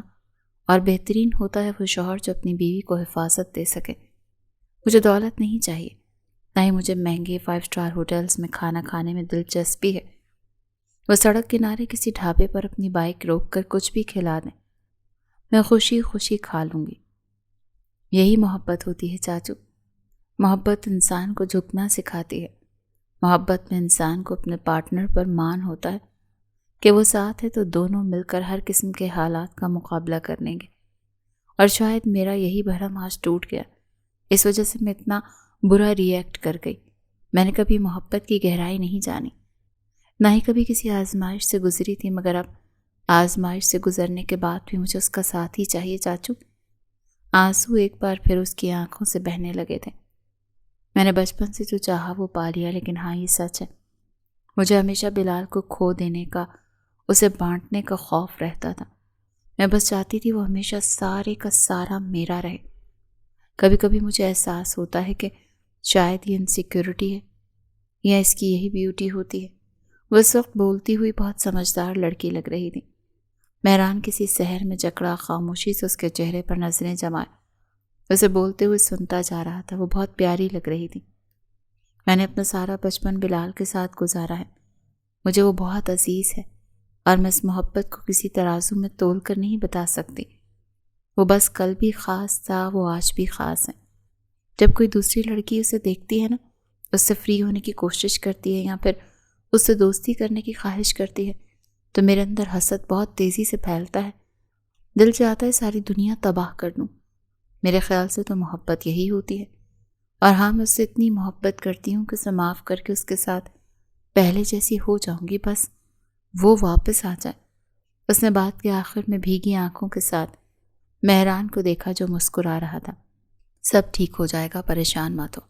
اور بہترین ہوتا ہے وہ شوہر جو اپنی بیوی کو حفاظت دے سکے۔ مجھے دولت نہیں چاہیے، نہ ہی مجھے مہنگے 5 اسٹار ہوٹلز میں کھانا کھانے میں دلچسپی ہے۔ وہ سڑک کنارے کسی ڈھابے پر اپنی بائک روک کر کچھ بھی کھلا دیں، میں خوشی خوشی کھا لوں گی۔ یہی محبت ہوتی ہے چاچو۔ محبت انسان کو جھکنا سکھاتی ہے۔ محبت میں انسان کو اپنے پارٹنر پر مان ہوتا ہے کہ وہ ساتھ ہے تو دونوں مل کر ہر قسم کے حالات کا مقابلہ کر لیں گے۔ اور شاید میرا یہی بھرم آج ٹوٹ گیا، اس وجہ سے میں اتنا برا ری ایکٹ کر گئی۔ میں نے کبھی محبت کی گہرائی نہیں جانی، نہ ہی کبھی کسی آزمائش سے گزری تھی، مگر اب آزمائش سے گزرنے کے بعد بھی مجھے اس کا ساتھ ہی چاہیے چاچو۔ آنسو ایک بار پھر اس کی آنکھوں سے بہنے لگے تھے۔ میں نے بچپن سے جو چاہا وہ پا لیا، لیکن ہاں یہ سچ ہے، مجھے ہمیشہ بلال کو کھو دینے کا، اسے بانٹنے کا خوف رہتا تھا۔ میں بس چاہتی تھی وہ ہمیشہ سارے کا سارا میرا رہے۔ کبھی کبھی مجھے احساس ہوتا ہے کہ شاید یہ انسیکیورٹی ہے یا اس کی یہی بیوٹی ہوتی ہے۔ وہ اس وقت بولتی ہوئی بہت سمجھدار لڑکی لگ رہی تھی۔ مہران کسی سحر میں جکڑا خاموشی سے اس کے چہرے پر نظریں جمائے اسے بولتے ہوئے سنتا جا رہا تھا۔ وہ بہت پیاری لگ رہی تھی۔ میں نے اپنا سارا بچپن بلال کے ساتھ گزارا ہے، مجھے وہ بہت عزیز ہے، اور میں اس محبت کو کسی ترازو میں تول کر نہیں بتا سکتی۔ وہ بس کل بھی خاص تھا، وہ آج بھی خاص ہے۔ جب کوئی دوسری لڑکی اسے دیکھتی ہے نا، اس سے فری ہونے کی کوشش کرتی ہے یا پھر اس سے دوستی کرنے کی خواہش کرتی ہے، تو میرے اندر حسد بہت تیزی سے پھیلتا ہے۔ دل چاہتا ہے ساری دنیا تباہ کر دوں۔ میرے خیال سے تو محبت یہی ہوتی ہے، اور ہاں میں اس سے اتنی محبت کرتی ہوں کہ اسے معاف کر کے اس کے ساتھ پہلے جیسی ہو جاؤں گی، بس وہ واپس آ جائے۔ اس نے بات کے آخر میں بھیگی آنکھوں کے ساتھ مہران کو دیکھا جو مسکرا رہا تھا۔ سب ٹھیک ہو جائے گا، پریشان مت ہو،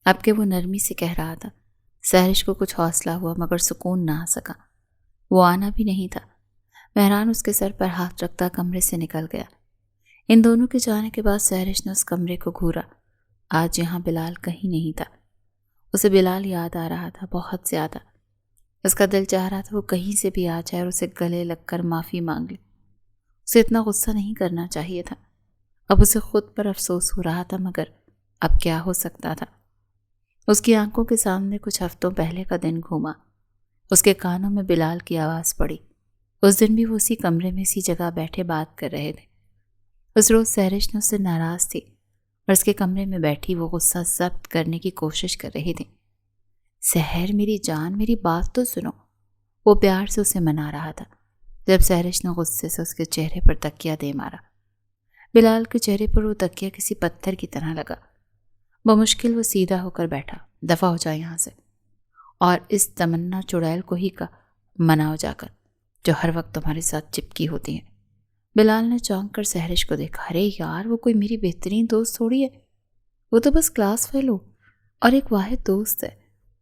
اب کہ وہ نرمی سے کہہ رہا تھا۔ سہرش کو کچھ حوصلہ ہوا، مگر سکون نہ آ سکا۔ وہ آنا بھی نہیں تھا۔ مہران اس کے سر پر ہاتھ رکھتا کمرے سے نکل گیا۔ ان دونوں کے جانے کے بعد سہرش نے اس کمرے کو گھورا۔ آج یہاں بلال کہیں نہیں تھا۔ اسے بلال یاد آ رہا تھا، بہت زیادہ۔ اس کا دل چاہ رہا تھا وہ کہیں سے بھی آ جائے اور اسے گلے لگ کر معافی مانگ لے۔ اسے اتنا غصہ نہیں کرنا چاہیے تھا۔ اب اسے خود پر افسوس ہو رہا تھا، مگر اب کیا ہو سکتا تھا؟ اس کی آنکھوں کے سامنے کچھ ہفتوں پہلے کا دن گھوما۔ اس کے کانوں میں بلال کی آواز پڑی۔ اس دن بھی وہ اسی کمرے میں اسی جگہ بیٹھے بات کر رہے تھے۔ اس روز سہرش نے اس سے ناراض تھی اور اس کے کمرے میں بیٹھی وہ غصہ ضبط کرنے کی کوشش کر رہی تھی۔ سحر میری جان، میری بات تو سنو، وہ پیار سے اسے منا رہا تھا، جب سہرش نے غصے سے اس کے چہرے پر تکیہ دے مارا۔ بلال کے چہرے پر وہ تکیہ کسی پتھر کی طرح لگا۔ بمشکل وہ سیدھا ہو کر بیٹھا۔ دفع ہو جائے یہاں سے، اور اس تمنا چڑیل کو ہی کا مناؤ جا کر، جو ہر وقت تمہارے ساتھ چپکی ہوتی ہیں۔ بلال نے چونک کر سہرش کو دیکھا۔ ارے یار، وہ کوئی میری بہترین دوست تھوڑی ہے، وہ تو بس کلاس فیلو اور ایک واحد دوست ہے۔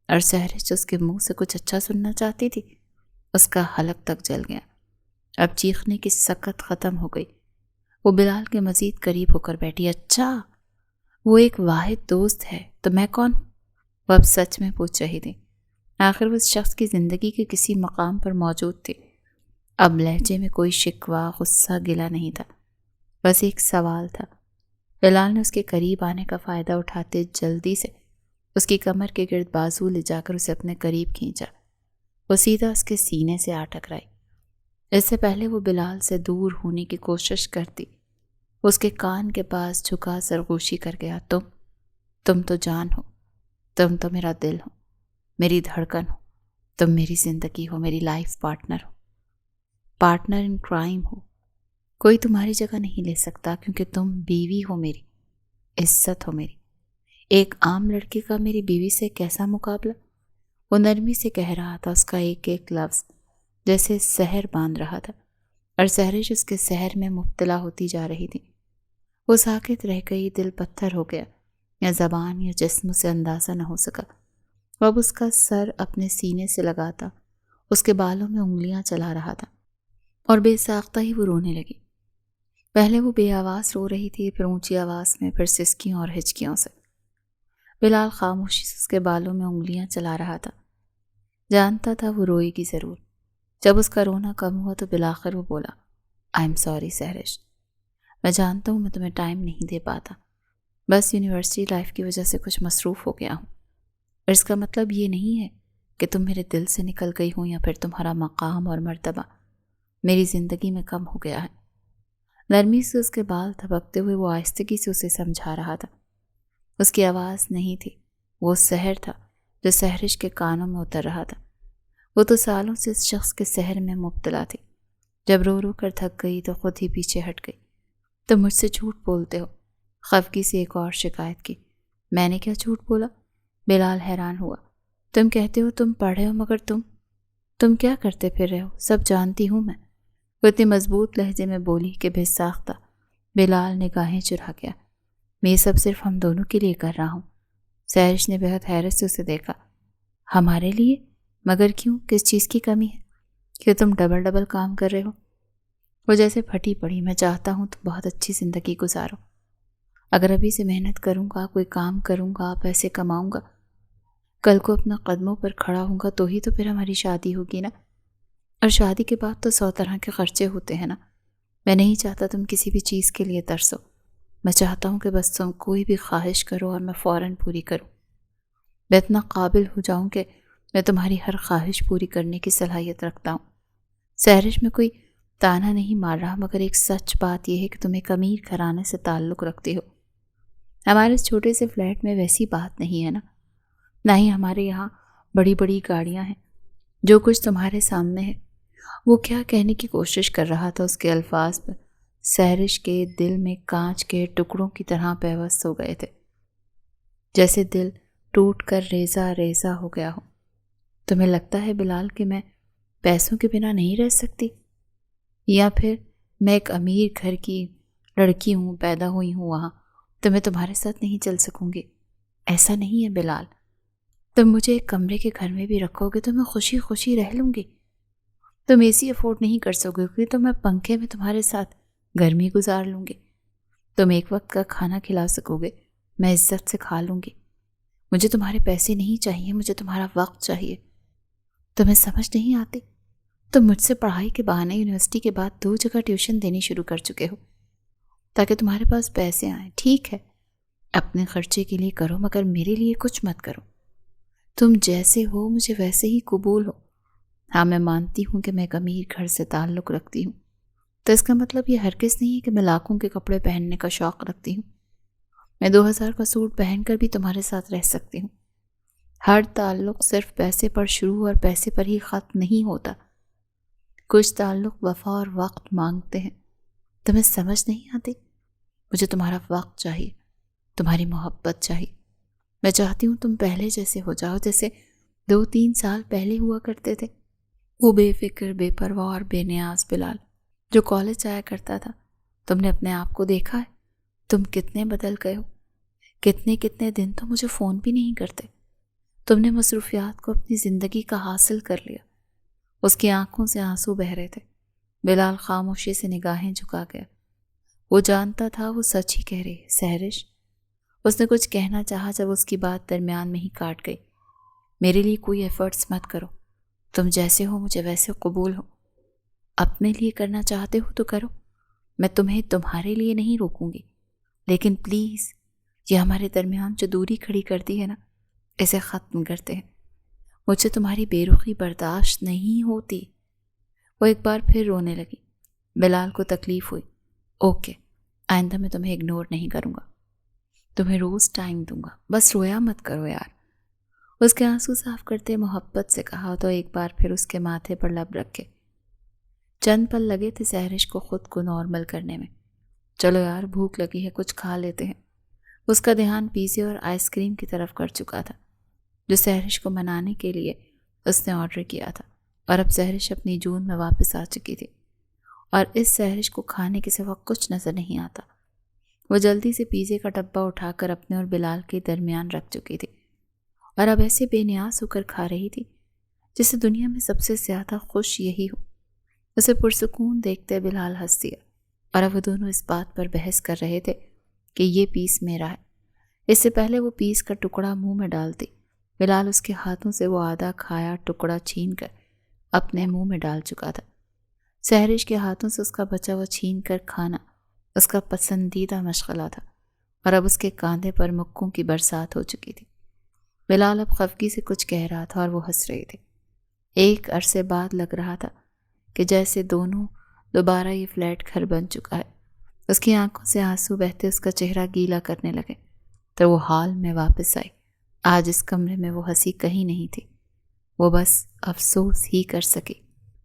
اور سہرش اس کے منہ سے کچھ اچھا سننا چاہتی تھی، اس کا حلق تک جل گیا۔ اب چیخنے کی سکت ختم ہو گئی۔ وہ بلال کے مزید قریب ہو کر بیٹھی۔ اچھا، وہ ایک واحد دوست ہے تو میں کون ہوں؟ وہ اب سچ میں پوچھ رہی تھی۔ آخر وہ اس شخص کی زندگی کے کسی مقام پر موجود تھی۔ اب لہجے میں کوئی شکوہ، غصہ، گلہ نہیں تھا، بس ایک سوال تھا۔ بلال نے اس کے قریب آنے کا فائدہ اٹھاتے جلدی سے اس کی کمر کے گرد بازو لے جا کر اسے اپنے قریب کھینچا۔ وہ سیدھا اس کے سینے سے آ ٹکرائی۔ اس سے پہلے وہ بلال سے دور ہونے کی کوشش کرتی، اس کے کان کے پاس جھکا سرگوشی کر گیا، تم تو جان ہو، تم تو میرا دل ہو، میری دھڑکن ہو، تم میری زندگی ہو، میری لائف پارٹنر ہو، پارٹنر ان کرائم ہو۔ کوئی تمہاری جگہ نہیں لے سکتا کیونکہ تم بیوی ہو، میری عزت ہو میری۔ ایک عام لڑکے کا میری بیوی سے کیسا مقابلہ؟ وہ نرمی سے کہہ رہا تھا، اس کا ایک ایک لفظ جیسے سحر باندھ رہا تھا، اور سحرش اس کے سحر میں مبتلا ہوتی جا رہی تھی۔ وہ ساکت رہ گئی، دل پتھر ہو گیا، یا زبان یا جسم سے اندازہ نہ ہو سکا۔ وہ اب اس کا سر اپنے سینے سے لگاتا، اس کے بالوں میں انگلیاں چلا رہا تھا، اور بے ساختہ ہی وہ رونے لگی۔ پہلے وہ بے آواز رو رہی تھی، پھر اونچی آواز میں، پھر سسکیوں اور ہچکیوں سے۔ بلال خاموشی سے اس کے بالوں میں انگلیاں چلا رہا تھا، جانتا تھا وہ روئے گی ضرور۔ جب اس کا رونا کم ہوا تو بالآخر وہ بولا، آئی ایم سوری سحرش، میں جانتا ہوں میں تمہیں ٹائم نہیں دے پاتا، بس یونیورسٹی لائف کی وجہ سے کچھ مصروف ہو گیا ہوں، اور اس کا مطلب یہ نہیں ہے کہ تم میرے دل سے نکل گئی ہوں یا پھر تمہارا مقام اور مرتبہ میری زندگی میں کم ہو گیا ہے۔ نرمی سے اس کے بال تھپکتے ہوئے وہ آہستگی سے اسے سمجھا رہا تھا۔ اس کی آواز نہیں تھی، وہ سحر تھا جو سحرش کے کانوں میں اتر رہا تھا۔ وہ تو سالوں سے اس شخص کے سحر میں مبتلا تھی، جب رو رو کر تھک گئی تو خود ہی پیچھے ہٹ گئی۔ تم مجھ سے جھوٹ بولتے ہو، خفگی سے ایک اور شکایت کی۔ میں نے کیا جھوٹ بولا؟ بلال حیران ہوا۔ تم کہتے ہو تم پڑھے ہو، مگر تم کیا کرتے پھر رہے ہو؟ سب جانتی ہوں میں۔ وہ اتنی مضبوط لہجے میں بولی کہ بے ساختہ بلال نگاہیں چرا گیا۔ میں یہ سب صرف ہم دونوں کے لیے کر رہا ہوں۔ سحرش نے بہت حیرت سے اسے دیکھا۔ ہمارے لیے؟ مگر کیوں؟ کس چیز کی کمی ہے کہ تم ڈبل کام کر رہے ہو؟ وہ جیسے پھٹی پڑی۔ میں چاہتا ہوں تم بہت اچھی زندگی گزارو۔ اگر ابھی سے محنت کروں گا، کوئی کام کروں گا، پیسے کماؤں گا، کل کو اپنا قدموں پر کھڑا ہوں گا تو ہی تو پھر ہماری شادی ہوگی نا۔ اور شادی کے بعد تو 100 طرح کے خرچے ہوتے ہیں نا۔ میں نہیں چاہتا تم کسی بھی چیز کے لیے ترسو۔ میں چاہتا ہوں کہ بس تم کوئی بھی خواہش کرو اور میں فوراً پوری کروں۔ میں اتنا قابل ہو جاؤں کہ میں تمہاری ہر خواہش پوری کرنے کی صلاحیت رکھتا ہوں۔ سحرش میں کوئی تانا نہیں مار رہا، مگر ایک سچ بات یہ ہے کہ تم ایک امیر گھرانے سے تعلق رکھتے ہو۔ ہمارے اس چھوٹے سے فلیٹ میں ویسی بات نہیں ہے نا، نہ ہی ہمارے یہاں بڑی بڑی گاڑیاں ہیں۔ جو کچھ تمہارے سامنے ہے، وہ کیا کہنے کی کوشش کر رہا تھا، اس کے الفاظ پر سحرش کے دل میں کانچ کے ٹکڑوں کی طرح پیوست ہو گئے تھے، جیسے دل ٹوٹ کر ریزہ ریزہ ہو گیا ہو۔ تمہیں لگتا ہے بلال کہ میں پیسوں کے بنا نہیں رہ سکتی، یا پھر میں ایک امیر گھر کی لڑکی ہوں، پیدا ہوئی ہوں وہاں، تو میں تمہارے ساتھ نہیں چل سکوں گی؟ ایسا نہیں ہے بلال، تم مجھے ایک کمرے کے گھر میں بھی رکھو گے تو میں خوشی خوشی رہ لوں گی۔ تم اے سی افورڈ نہیں کر سکو گے تو میں پنکھے میں تمہارے ساتھ گرمی گزار لوں گی۔ تم ایک وقت کا کھانا کھلا سکو گے، میں عزت سے کھا لوں گی۔ مجھے تمہارے پیسے نہیں چاہیے، مجھے تمہارا وقت چاہیے۔ تمہیں سمجھ نہیں آتی؟ تم مجھ سے پڑھائی کے بہانے یونیورسٹی کے بعد 2 جگہ ٹیوشن دینی شروع کر چکے ہو تاکہ تمہارے پاس پیسے آئیں۔ ٹھیک ہے، اپنے خرچے کے لیے کرو، مگر میرے لیے کچھ مت کرو۔ تم جیسے ہو مجھے ویسے ہی قبول ہو۔ ہاں، میں مانتی ہوں کہ میں ایک امیر گھر سے تعلق رکھتی ہوں، تو اس کا مطلب یہ ہرگز نہیں ہے کہ میں لاکھوں کے کپڑے پہننے کا شوق رکھتی ہوں۔ میں 2000 کا سوٹ پہن کر بھی تمہارے ساتھ رہ سکتی ہوں۔ ہر تعلق صرف پیسے پر شروع اور پیسے پر ہی ختم نہیں ہوتا۔ کچھ تعلق وفا اور وقت مانگتے ہیں۔ تمہیں سمجھ نہیں آتی؟ مجھے تمہارا وقت چاہیے، تمہاری محبت چاہیے۔ میں چاہتی ہوں تم پہلے جیسے ہو جاؤ، جیسے 2-3 سال پہلے ہوا کرتے تھے۔ وہ بے فکر، بے پرواہ اور بے نیاز بلال جو کالج آیا کرتا تھا۔ تم نے اپنے آپ کو دیکھا ہے؟ تم کتنے بدل گئے ہو۔ کتنے دن تو مجھے فون بھی نہیں کرتے۔ تم نے مصروفیات کو اپنی زندگی کا حاصل کر لیا۔ اس کی آنکھوں سے آنسو بہہ رہے تھے۔ بلال خاموشی سے نگاہیں جھکا گیا۔ وہ جانتا تھا وہ سچ ہی کہہ رہی ہے۔ سحرش، اس نے کچھ کہنا چاہا جب اس کی بات درمیان میں ہی کاٹ گئی۔ میرے لیے کوئی ایفرٹس مت کرو، تم جیسے ہو مجھے ویسے قبول ہو۔ اپنے لیے کرنا چاہتے ہو تو کرو، میں تمہیں تمہارے لیے نہیں روکوں گی، لیکن پلیز یہ ہمارے درمیان جو دوری کھڑی کر دی ہے نا، اسے ختم کرتے ہیں، مجھے تمہاری بے رخی برداشت نہیں ہوتی۔ وہ ایک بار پھر رونے لگی۔ بلال کو تکلیف ہوئی۔ اوکے، آئندہ میں تمہیں اگنور نہیں کروں گا، تمہیں روز ٹائم دوں گا، بس رویا مت کرو یار۔ اس کے آنسو صاف کرتے محبت سے کہا تو ایک بار پھر اس کے ماتھے پر لب رکھے۔ چند پل لگے تھے سحرش کو خود کو نارمل کرنے میں۔ چلو یار، بھوک لگی ہے، کچھ کھا لیتے ہیں۔ اس کا دھیان پیزے اور آئس کریم کی طرف کر چکا تھا جو سحرش کو منانے کے لیے اس نے آرڈر کیا تھا، اور اب سحرش اپنی جون میں واپس آ چکی تھی اور اس سحرش کو کھانے کے سوا کچھ نظر نہیں آتا۔ وہ جلدی سے پیزے کا ڈبہ اٹھا کر اپنے اور بلال کے درمیان رکھ چکی تھی اور اب ایسے بے نیاز ہو کر کھا رہی تھی جسے دنیا میں سب سے زیادہ خوش یہی ہو۔ اسے پرسکون دیکھتے بلال ہنس دیا اور اب وہ دونوں اس بات پر بحث کر رہے تھے کہ یہ پیس میرا ہے۔ اس سے پہلے وہ پیس کا ٹکڑا منہ میں ڈالتی، بلال اس کے ہاتھوں سے وہ آدھا کھایا ٹکڑا چھین کر اپنے منہ میں ڈال چکا تھا۔ سحرش کے ہاتھوں سے اس کا بچا ہوا چھین کر کھانا اس کا پسندیدہ مشغلہ تھا اور اب اس کے کاندھے پر مکوں کی برسات ہو چکی تھی۔ بلال اب خفگی سے کچھ کہہ رہا تھا اور وہ ہنس رہی تھی۔ ایک عرصے بعد لگ رہا تھا کہ جیسے دونوں دوبارہ یہ فلیٹ گھر بن چکا ہے۔ اس کی آنکھوں سے آنسو بہتے اس کا چہرہ گیلا کرنے لگے تو وہ حال میں واپس آئی۔ آج اس کمرے میں وہ ہنسی کہیں نہیں تھی، وہ بس افسوس ہی کر سکی۔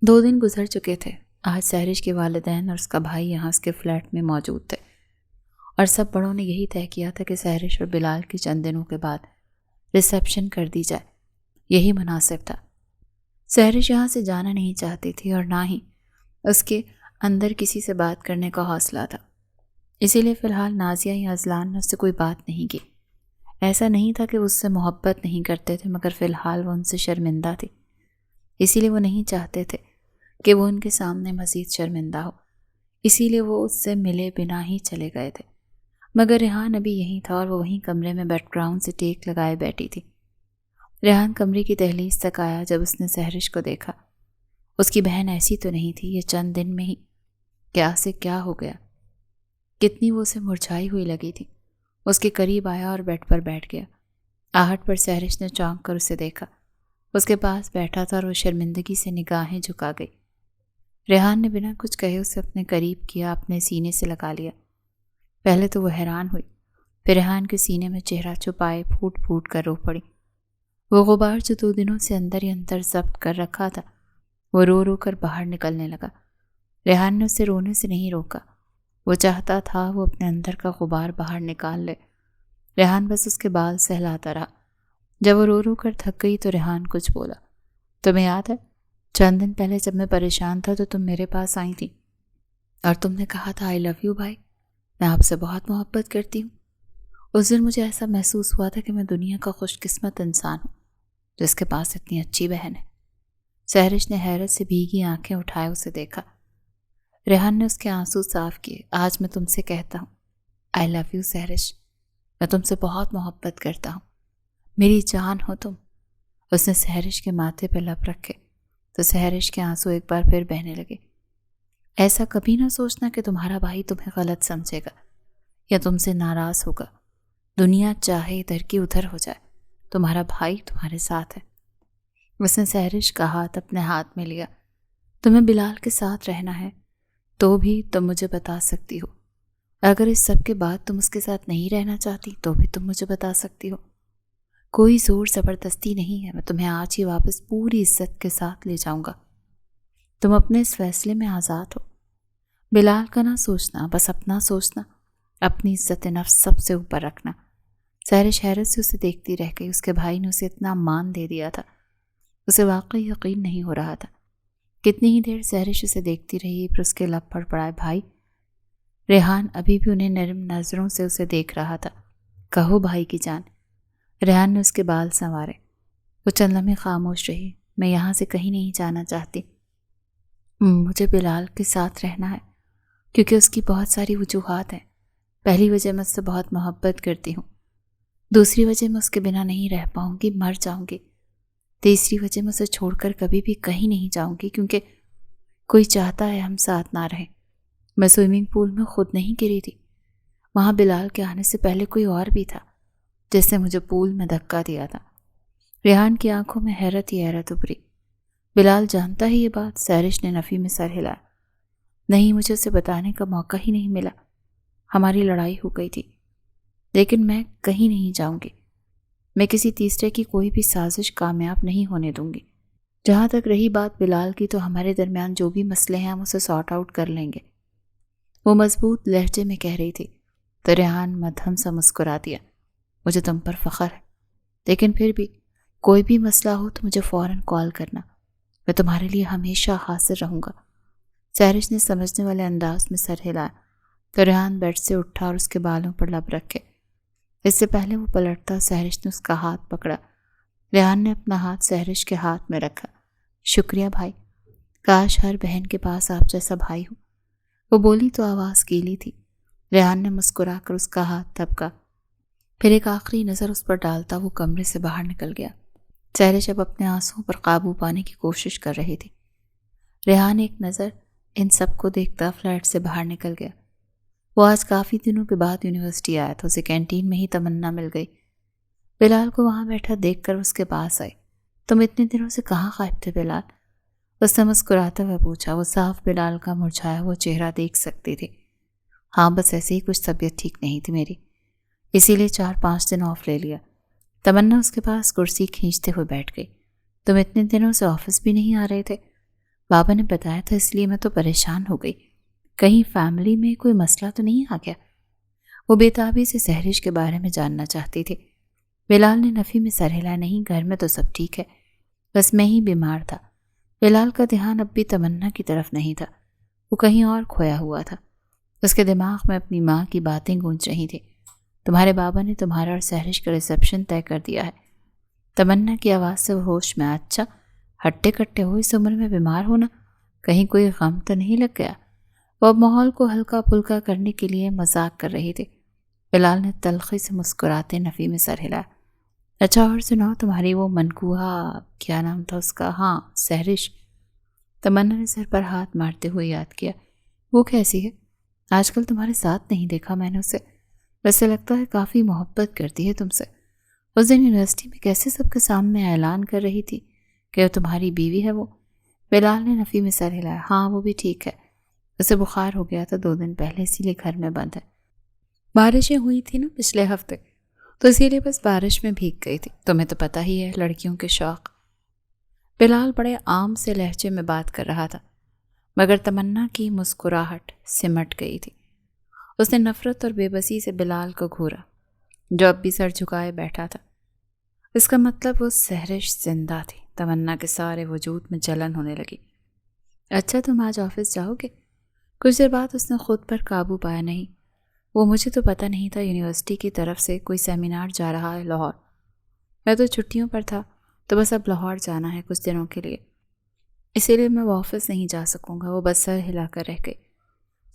2 دن گزر چکے تھے۔ آج سحرش کے والدین اور اس کا بھائی یہاں اس کے فلیٹ میں موجود تھے اور سب بڑوں نے یہی طے کیا تھا کہ سحرش اور بلال کی چند دنوں کے بعد ریسیپشن کر دی جائے، یہی مناسب تھا۔ سحرش یہاں سے جانا نہیں چاہتی تھی اور نہ ہی اس کے اندر کسی سے بات کرنے کا حوصلہ تھا، اسی لیے فی الحال نازیہ یا اذلان نے اس سے کوئی بات نہیں کی۔ ایسا نہیں تھا کہ وہ اس سے محبت نہیں کرتے تھے، مگر فی الحال وہ ان سے شرمندہ تھی، اسی لیے وہ نہیں چاہتے تھے کہ وہ ان کے سامنے مزید شرمندہ ہو، اسی لیے وہ اس سے ملے بنا ہی چلے گئے تھے۔ مگر ریحان ابھی یہیں تھا اور وہ وہیں کمرے میں بیک گراؤنڈ سے ٹیک لگائے بیٹھی تھی۔ ریحان کمرے کی دہلیز تک آیا جب اس نے سحرش کو دیکھا۔ اس کی بہن ایسی تو نہیں تھی، یہ چند دن میں ہی کیا سے کیا ہو گیا، کتنی وہ اسے مرجھائی ہوئی لگی تھی۔ اس کے قریب آیا اور بیڈ پر بیٹھ گیا۔ آہٹ پر سحرش نے چونک کر اسے دیکھا، اس کے پاس بیٹھا تھا اور وہ شرمندگی سے نگاہیں جھکا گئی۔ ریحان نے بنا کچھ کہے اسے اپنے قریب کیا، اپنے سینے سے لگا لیا۔ پہلے تو وہ حیران ہوئی، پھر ریحان کے سینے میں چہرہ چھپائے پھوٹ پھوٹ کر رو پڑی۔ وہ غبار جو 2 دنوں سے اندر ہی اندر ضبط کر رکھا تھا وہ رو رو کر باہر نکلنے لگا۔ ریحان نے اسے رونے سے نہیں روکا، وہ چاہتا تھا وہ اپنے اندر کا غبار باہر نکال لے۔ ریحان بس اس کے بال سہلاتا رہا۔ جب وہ رو رو کر تھک گئی تو ریحان کچھ بولا۔ تمہیں یاد ہے چند دن پہلے جب میں پریشان تھا تو تم میرے پاس آئی تھی اور تم نے کہا تھا آئی لو یو بھائی، میں آپ سے بہت محبت کرتی ہوں۔ اس دن مجھے ایسا محسوس ہوا تھا کہ میں دنیا کا خوش قسمت انسان ہوں جس کے پاس اتنی اچھی بہن ہے۔ سحرش نے حیرت سے بھیگی آنکھیں اٹھائے اسے دیکھا۔ ریحان نے اس کے آنسو صاف کیے۔ آج میں تم سے کہتا ہوں آئی لو یو سحرش، میں تم سے بہت محبت کرتا ہوں، میری جان ہو تم۔ اس نے سحرش کے ماتھے پہ لب رکھے تو سحرش کے آنسو ایک بار پھر بہنے لگے۔ ایسا کبھی نہ سوچنا کہ تمہارا بھائی تمہیں غلط سمجھے گا یا تم سے ناراض ہوگا۔ دنیا چاہے ادھر کی ادھر ہو جائے، تمہارا بھائی تمہارے ساتھ ہے۔ اس نے سحرش کا ہاتھ اپنے ہاتھ میں لیا۔ تمہیں بلال کے ساتھ رہنا ہے تو بھی تم مجھے بتا سکتی ہو، اگر اس سب کے بعد تم اس کے ساتھ نہیں رہنا چاہتی تو بھی تم مجھے بتا سکتی ہو۔ کوئی زور زبردستی نہیں ہے، میں تمہیں آج ہی واپس پوری عزت کے ساتھ لے جاؤں گا۔ تم اپنے اس فیصلے میں آزاد ہو، بلال کا نہ سوچنا، بس اپنا سوچنا، اپنی عزت نفس سب سے اوپر رکھنا۔ سحرش حیرت سے اسے دیکھتی رہ گئی۔ اس کے بھائی نے اسے اتنا مان دے دیا تھا، اسے واقعی یقین نہیں ہو رہا تھا۔ کتنی ہی دیر سحرش اسے دیکھتی رہی، پھر اس کے لب پر پڑائے بھائی۔ ریحان ابھی بھی انہیں نرم نظروں سے اسے دیکھ رہا تھا۔ کہو بھائی کی جان۔ ریحان نے اس کے بال سنوارے۔ وہ چند لمحے خاموش رہی۔ میں یہاں سے کہیں نہیں جانا چاہتی، مجھے بلال کے ساتھ رہنا ہے کیونکہ اس کی بہت ساری وجوہات ہیں۔ پہلی وجہ میں اس سے بہت محبت کرتی ہوں، دوسری وجہ میں اس کے بنا نہیں رہ پاؤں گی، مر جاؤں گی، تیسری وجہ میں اسے چھوڑ کر کبھی بھی کہیں نہیں جاؤں گی کیونکہ کوئی چاہتا ہے ہم ساتھ نہ رہیں۔ میں سوئمنگ پول میں خود نہیں گری تھی، وہاں بلال کے آنے سے پہلے کوئی اور بھی تھا جس نے مجھے پول میں دھکا دیا تھا۔ ریحان کی آنکھوں میں حیرت ہی حیرت ابھری۔ بلال جانتا ہے یہ بات؟ سحرش نے نفی میں سر ہلایا۔ نہیں، مجھے اسے بتانے کا موقع ہی نہیں ملا۔ ہماری لڑائی ہو گئی تھی، لیکن میں کہیں نہیں جاؤں گی۔ میں کسی تیسرے کی کوئی بھی سازش کامیاب نہیں ہونے دوں گی۔ جہاں تک رہی بات بلال کی، تو ہمارے درمیان جو بھی مسئلے ہیں ہم اسے سارٹ آؤٹ کر لیں گے، وہ مضبوط لہجے میں کہہ رہی تھی۔ تو ریحان مدھم سا مسکرا دیا۔ مجھے تم پر فخر ہے، لیکن پھر بھی کوئی بھی مسئلہ ہو تو مجھے فوراً کال کرنا، میں تمہارے لیے ہمیشہ حاضر رہوں گا۔ سحرش نے سمجھنے والے انداز میں سر ہلایا۔ تو ریحان بیڈ سے اٹھا اور اس کے بالوں پر لب رکھے۔ اس سے پہلے وہ پلٹتا، سحرش نے اس کا ہاتھ پکڑا۔ ریحان نے اپنا ہاتھ سحرش کے ہاتھ میں رکھا۔ شکریہ بھائی، کاش ہر بہن کے پاس آپ جیسا بھائی ہو، وہ بولی تو آواز گیلی تھی۔ ریحان نے مسکرا کر اس کا ہاتھ تھپکا، پھر ایک آخری نظر اس پر ڈالتا وہ کمرے سے باہر نکل گیا۔ سحرش اب اپنے آنسوؤں پر قابو پانے کی کوشش کر رہی تھی۔ ریحان ایک نظر ان سب کو دیکھتا فلیٹ سے باہر نکل گیا۔ وہ آج کافی دنوں کے بعد یونیورسٹی آیا تھا، اسے کینٹین میں ہی تمنا مل گئی۔ بلال کو وہاں بیٹھا دیکھ کر اس کے پاس آئی۔ تم اتنے دنوں سے کہاں غائب تھے بلال؟ اس نے مسکراتے ہوئے پوچھا۔ وہ صاف بلال کا مرجھایا ہوا چہرہ دیکھ سکتی تھی۔ ہاں، بس ایسے ہی کچھ طبیعت ٹھیک نہیں تھی میری، اسی لیے 4-5 دن آف لے لیا۔ تمنا اس کے پاس کرسی کھینچتے ہوئے بیٹھ گئی۔ تم اتنے دنوں سے آفس بھی نہیں آ رہے تھے؟ بابا نے بتایا تھا، اس لیے میں تو پریشان ہو گئی، کہیں فیملی میں کوئی مسئلہ تو نہیں آ گیا؟ وہ بے تابی سے سحرش کے بارے میں جاننا چاہتی تھی۔ بلال نے نفی میں سر ہلایا۔ نہیں، گھر میں تو سب ٹھیک ہے، بس میں ہی بیمار تھا۔ بلال کا دھیان اب بھی تمنا کی طرف نہیں تھا، وہ کہیں اور کھویا ہوا تھا۔ اس کے دماغ میں اپنی ماں کی باتیں گونج رہی تھیں۔ تمہارے بابا نے تمہارا اور سحرش کا ریسیپشن طے کر دیا ہے۔ تمنا کی آواز سے وہ ہوش میں۔ اچھا، ہٹے کٹے ہو اس عمر میں بیمار ہونا، کہیں کوئی غم تو نہیں لگ گیا؟ وہ اب ماحول کو ہلکا پھلکا کرنے کے لیے مذاق کر رہی تھی۔ بلال نے تلخی سے مسکراتے نفی میں سر ہلایا۔ اچھا، اور سناؤ، تمہاری وہ منکوہا، کیا نام تھا اس کا؟ ہاں، سحرش۔ تمنا نے سر پر ہاتھ مارتے ہوئے یاد کیا۔ وہ کیسی ہے؟ آج کل تمہارے ساتھ نہیں دیکھا میں نے اسے، ویسے لگتا ہے کافی محبت کرتی ہے تم سے۔ اس دن یونیورسٹی میں کیسے سب کے سامنے اعلان کر رہی تھی کہ وہ تمہاری بیوی ہے وہ؟ بلال نے نفی میں سر ہلایا۔ ہاں، وہ بھی ٹھیک ہے، اسے بخار ہو گیا تھا 2 دن پہلے، اسی لیے گھر میں بند ہے۔ بارشیں ہوئی تھی نا پچھلے ہفتے، تو اسی لیے بس بارش میں بھیگ گئی تھی۔ تمہیں تو پتہ ہی ہے لڑکیوں کے شوق۔ بلال بڑے عام سے لہجے میں بات کر رہا تھا، مگر تمنا کی مسکراہٹ سمٹ گئی تھی۔ اس نے نفرت اور بے بسی سے بلال کو گھورا، جو اب بھی سر جھکائے بیٹھا تھا۔ اس کا مطلب وہ سحرش زندہ تھی۔ تمنا کے سارے وجود میں جلن ہونے لگی۔ اچھا، تم آج آفس جاؤ گے؟ کچھ دیر بعد اس نے خود پر قابو پایا۔ نہیں، وہ مجھے تو پتہ نہیں تھا یونیورسٹی کی طرف سے کوئی سیمینار جا رہا ہے لاہور، میں تو چھٹیوں پر تھا، تو بس اب لاہور جانا ہے کچھ دنوں کے لیے، اسی لیے میں واپس نہیں جا سکوں گا۔ وہ بس سر ہلا کر رہ گئی۔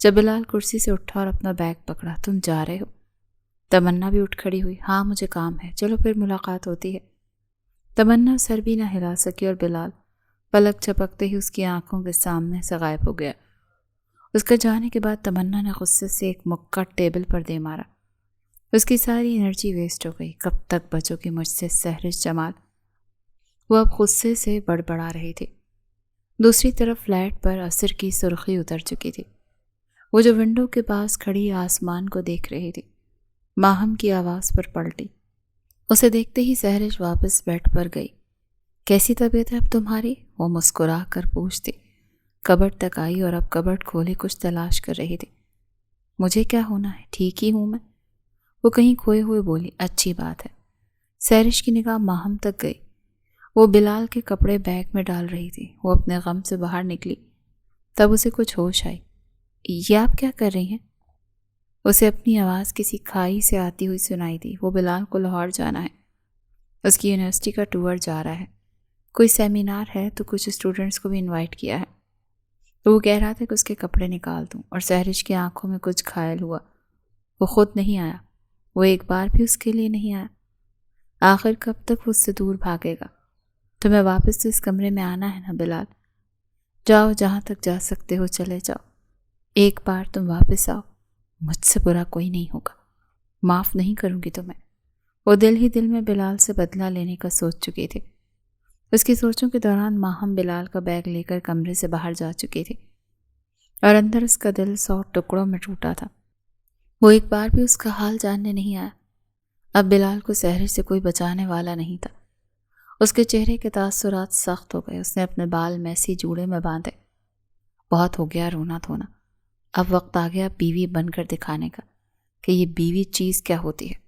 جب بلال کرسی سے اٹھا اور اپنا بیگ پکڑا، تم جا رہے ہو؟ تمنا بھی اٹھ کھڑی ہوئی۔ ہاں، مجھے کام ہے، چلو پھر ملاقات ہوتی ہے۔ تمنا سر بھی نہ ہلا سکی اور بلال پلک جھپکتے ہی اس کی آنکھوں کے سامنے سے غائب ہو گیا۔ اس کے جانے کے بعد تمنا نے غصے سے ایک مکہ ٹیبل پر دے مارا۔ اس کی ساری انرجی ویسٹ ہو گئی۔ کب تک بچو گی مجھ سے سحرش جمال؟ وہ اب غصے سے بڑبڑا رہی تھی۔ دوسری طرف فلیٹ پر عصر کی سرخی اتر چکی تھی۔ وہ جو ونڈو کے پاس کھڑی آسمان کو دیکھ رہی تھی۔ ماہم کی آواز پر پلٹی۔ اسے دیکھتے ہی سحرش واپس بیڈ پر گئی۔ کیسی طبیعت ہے اب تمہاری؟ وہ مسکرا کر پوچھتی۔ کبٹ تک آئی اور اب کبٹ کھولے کچھ تلاش کر رہی تھی۔ مجھے کیا ہونا ہے، ٹھیک ہی ہوں میں، وہ کہیں کھوئے ہوئے بولی۔ اچھی بات ہے۔ سحرش کی نگاہ ماہم تک گئی۔ وہ بلال کے کپڑے بیگ میں ڈال رہی تھی۔ وہ اپنے غم سے باہر نکلی، تب اسے کچھ ہوش آئی۔ یہ آپ کیا کر رہی ہیں؟ اسے اپنی آواز کسی کھائی سے آتی ہوئی سنائی دی۔ وہ بلال کو لاہور جانا ہے، اس کی یونیورسٹی کا ٹور جا رہا ہے، کوئی سیمینار ہے تو کچھ اسٹوڈنٹس کو بھی انوائٹ کیا ہے، تو وہ کہہ رہا تھا کہ اس کے کپڑے نکال دوں، اور سحرش کی آنکھوں میں کچھ گھائل ہوا۔ وہ خود نہیں آیا، وہ ایک بار بھی اس کے لیے نہیں آیا۔ آخر کب تک وہ اس سے دور بھاگے گا؟ تمہیں واپس تو اس کمرے میں آنا ہے نا بلال؟ جاؤ، جہاں تک جا سکتے ہو چلے جاؤ، ایک بار تم واپس آؤ، مجھ سے برا کوئی نہیں ہوگا، معاف نہیں کروں گی تمہیں، وہ دل ہی دل میں بلال سے بدلہ لینے کا سوچ چکی تھی۔ اس کی سوچوں کے دوران ماہم بلال کا بیگ لے کر کمرے سے باہر جا چکی تھی اور اندر اس کا دل 100 ٹکڑوں میں ٹوٹا تھا۔ وہ ایک بار بھی اس کا حال جاننے نہیں آیا۔ اب بلال کو سحر سے کوئی بچانے والا نہیں تھا۔ اس کے چہرے کے تاثرات سخت ہو گئے۔ اس نے اپنے بال میسی جوڑے میں باندھے۔ بہت ہو گیا رونا دھونا، اب وقت آ گیا بیوی بن کر دکھانے کا کہ یہ بیوی چیز کیا ہوتی ہے۔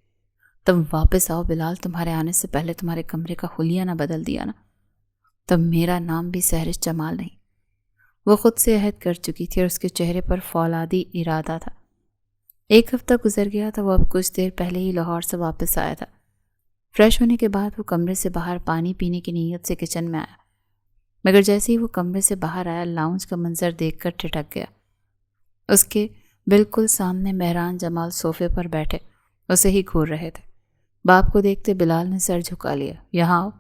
تم واپس آؤ بلال، تمہارے آنے سے پہلے تمہارے کمرے کا حلیہ نہ بدل دیا نا، تب میرا نام بھی سحرش جمال نہیں۔ وہ خود سے عہد کر چکی تھی اور اس کے چہرے پر فولادی ارادہ تھا۔ 1 ہفتہ گزر گیا تھا۔ وہ اب کچھ دیر پہلے ہی لاہور سے واپس آیا تھا۔ فریش ہونے کے بعد وہ کمرے سے باہر پانی پینے کی نیت سے کچن میں آیا، مگر جیسے ہی وہ کمرے سے باہر آیا لاؤنج کا منظر دیکھ کر ٹھٹک گیا۔ اس کے بالکل سامنے مہران جمال صوفے پر بیٹھے اسے ہی گھور رہے تھے۔ باپ کو دیکھتے بلال نے سر جھکا لیا۔ یہاں آؤ،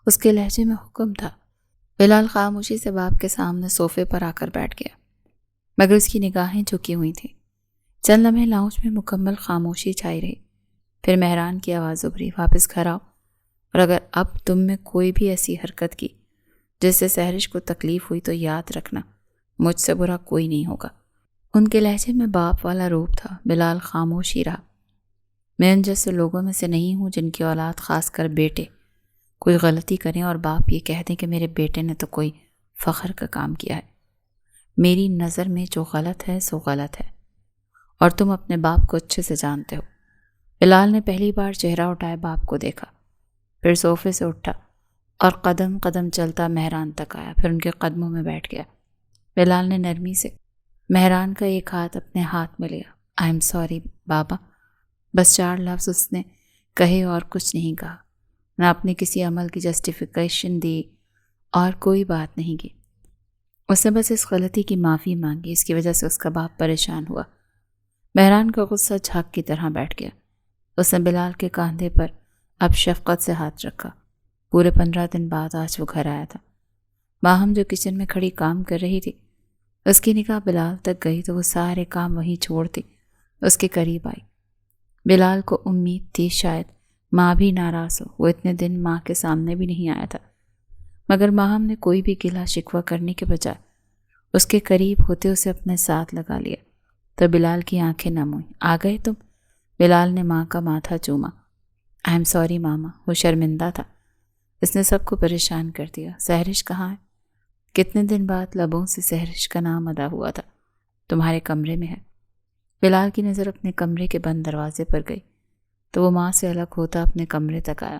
اس کے لہجے میں حکم تھا۔ بلال خاموشی سے باپ کے سامنے صوفے پر آ کر بیٹھ گیا، مگر اس کی نگاہیں جھکی ہوئی تھیں۔ چند لمحے لاؤنج میں مکمل خاموشی چھائی رہی۔ پھر مہران کی آواز ابھری، واپس گھر آؤ، اور اگر اب تم میں کوئی بھی ایسی حرکت کی جس سے سحرش کو تکلیف ہوئی تو یاد رکھنا مجھ سے برا کوئی نہیں ہوگا۔ ان کے لہجے میں باپ والا روپ تھا۔ بلال خاموش ہی رہا۔ میں ان جیسے لوگوں میں سے نہیں ہوں جن کی اولاد، خاص کر بیٹے، کوئی غلطی کریں اور باپ یہ کہہ دیں کہ میرے بیٹے نے تو کوئی فخر کا کام کیا ہے۔ میری نظر میں جو غلط ہے سو غلط ہے، اور تم اپنے باپ کو اچھے سے جانتے ہو۔ بلال نے پہلی بار چہرہ اٹھائے باپ کو دیکھا، پھر صوفے سے اٹھا اور قدم قدم چلتا مہران تک آیا، پھر ان کے قدموں میں بیٹھ گیا۔ بلال نے نرمی سے مہران کا ایک ہاتھ اپنے ہاتھ میں لیا۔ آئی ایم سوری بابا، بس 4 لفظ اس نے کہے اور کچھ نہیں کہا، نہ اپنے کسی عمل کی جسٹیفیکیشن دی اور کوئی بات نہیں کی۔ اس نے بس اس غلطی کی معافی مانگی، اس کی وجہ سے اس کا باپ پریشان ہوا۔ مہران کا غصہ جھاگ کی طرح بیٹھ گیا۔ اس نے بلال کے کاندھے پر اب شفقت سے ہاتھ رکھا۔ پورے 15 دن بعد آج وہ گھر آیا تھا۔ ماہم جو کچن میں کھڑی کام کر رہی تھی، اس کی نگاہ بلال تک گئی تو وہ سارے کام وہیں چھوڑتی اس کے قریب آئی۔ بلال کو امید تھی شاید ماں بھی ناراض ہو، وہ اتنے دن ماں کے سامنے بھی نہیں آیا تھا، مگر ماہم نے کوئی بھی گلہ شکوہ کرنے کے بجائے اس کے قریب ہوتے اسے اپنے ساتھ لگا لیا۔ تو بلال کی آنکھیں نم ہوئیں۔ آ گئے تم؟ بلال نے ماں کا ماتھا چوما۔ آئی ایم سوری ماما، وہ شرمندہ تھا۔ اس نے سب کو پریشان کر دیا۔ سحرش کہاں ہے؟ کتنے دن بعد لبوں سے سحرش کا نام ادا ہوا تھا۔ تمہارے کمرے میں ہے۔ بلال کی نظر اپنے کمرے کے بند دروازے پر گئی تو وہ ماں سے الگ ہوتا اپنے کمرے تک آیا۔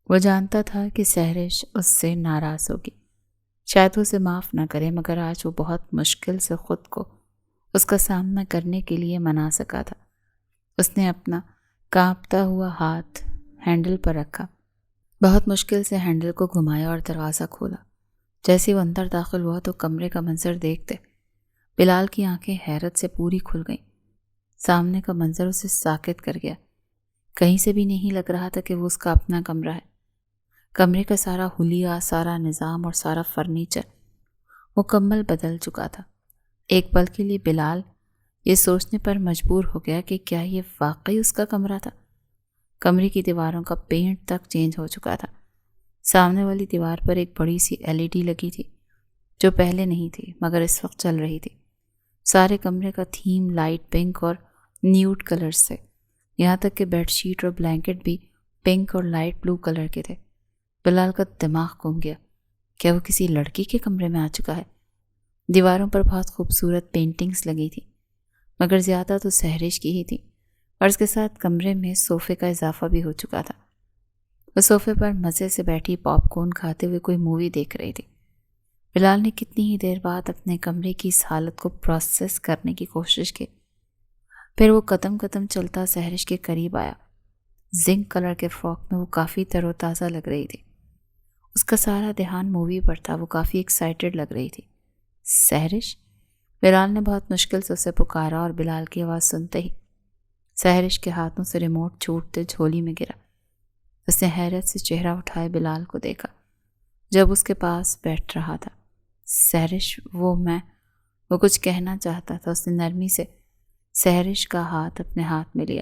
وہ جانتا تھا کہ سحرش اس سے ناراض ہوگی، شاید اسے معاف نہ کرے، مگر آج وہ بہت مشکل سے خود کو اس کا سامنا کرنے کے لیے منا سکا تھا۔ اس نے اپنا کانپتا ہوا ہاتھ ہینڈل پر رکھا، بہت مشکل سے ہینڈل کو گھمایا اور دروازہ کھولا۔ جیسے وہ اندر داخل ہوا تو کمرے کا منظر دیکھتے بلال کی آنکھیں حیرت سے پوری کھل گئیں۔ سامنے کا منظر اسے ساکت کر گیا۔ کہیں سے بھی نہیں لگ رہا تھا کہ وہ اس کا اپنا کمرہ ہے۔ کمرے کا سارا حلیہ، سارا نظام اور سارا فرنیچر مکمل بدل چکا تھا۔ ایک پل کے لیے بلال یہ سوچنے پر مجبور ہو گیا کہ کیا یہ واقعی اس کا کمرہ تھا۔ کمرے کی دیواروں کا پینٹ تک چینج ہو چکا تھا۔ سامنے والی دیوار پر ایک بڑی سی LED لگی تھی جو پہلے نہیں تھی مگر اس وقت چل رہی تھی۔ سارے کمرے کا تھیم لائٹ پنک اور نیوڈ کلرز تھے، یہاں تک کہ بیڈ شیٹ اور بلینکٹ بھی پنک اور لائٹ بلو کلر کے تھے۔ بلال کا دماغ گھوم گیا۔ کیا وہ کسی لڑکی کے کمرے میں آ چکا ہے؟ دیواروں پر بہت خوبصورت پینٹنگز لگی تھی، مگر زیادہ تو سحرش کی ہی تھی، اور اس کے ساتھ کمرے میں صوفے کا اضافہ بھی ہو چکا تھا۔ وہ صوفے پر مزے سے بیٹھی پاپ کارن کھاتے ہوئے کوئی مووی دیکھ رہی تھی۔ بلال نے کتنی ہی دیر بعد اپنے کمرے کی اس حالت کو پروسیس کرنے کی کوشش کی۔ پھر وہ قدم قدم چلتا سحرش کے قریب آیا۔ زنک کلر کے فراک میں وہ کافی تر و تازہ لگ رہی تھی۔ اس کا سارا دھیان مووی پر تھا۔ وہ کافی ایکسائٹڈ لگ رہی تھی۔ سحرش؟ بلال نے بہت مشکل سے اسے پکارا اور بلال کی آواز سنتے ہی سحرش کے ہاتھوں سے ریموٹ چھوٹتے جھولی میں گرا۔ اس نے حیرت سے چہرہ اٹھائے بلال کو دیکھا جب اس کے پاس بیٹھ رہا تھا۔ سحرش، وہ کچھ کہنا چاہتا تھا۔ اس نے نرمی سے سحرش کا ہاتھ اپنے ہاتھ میں لیا۔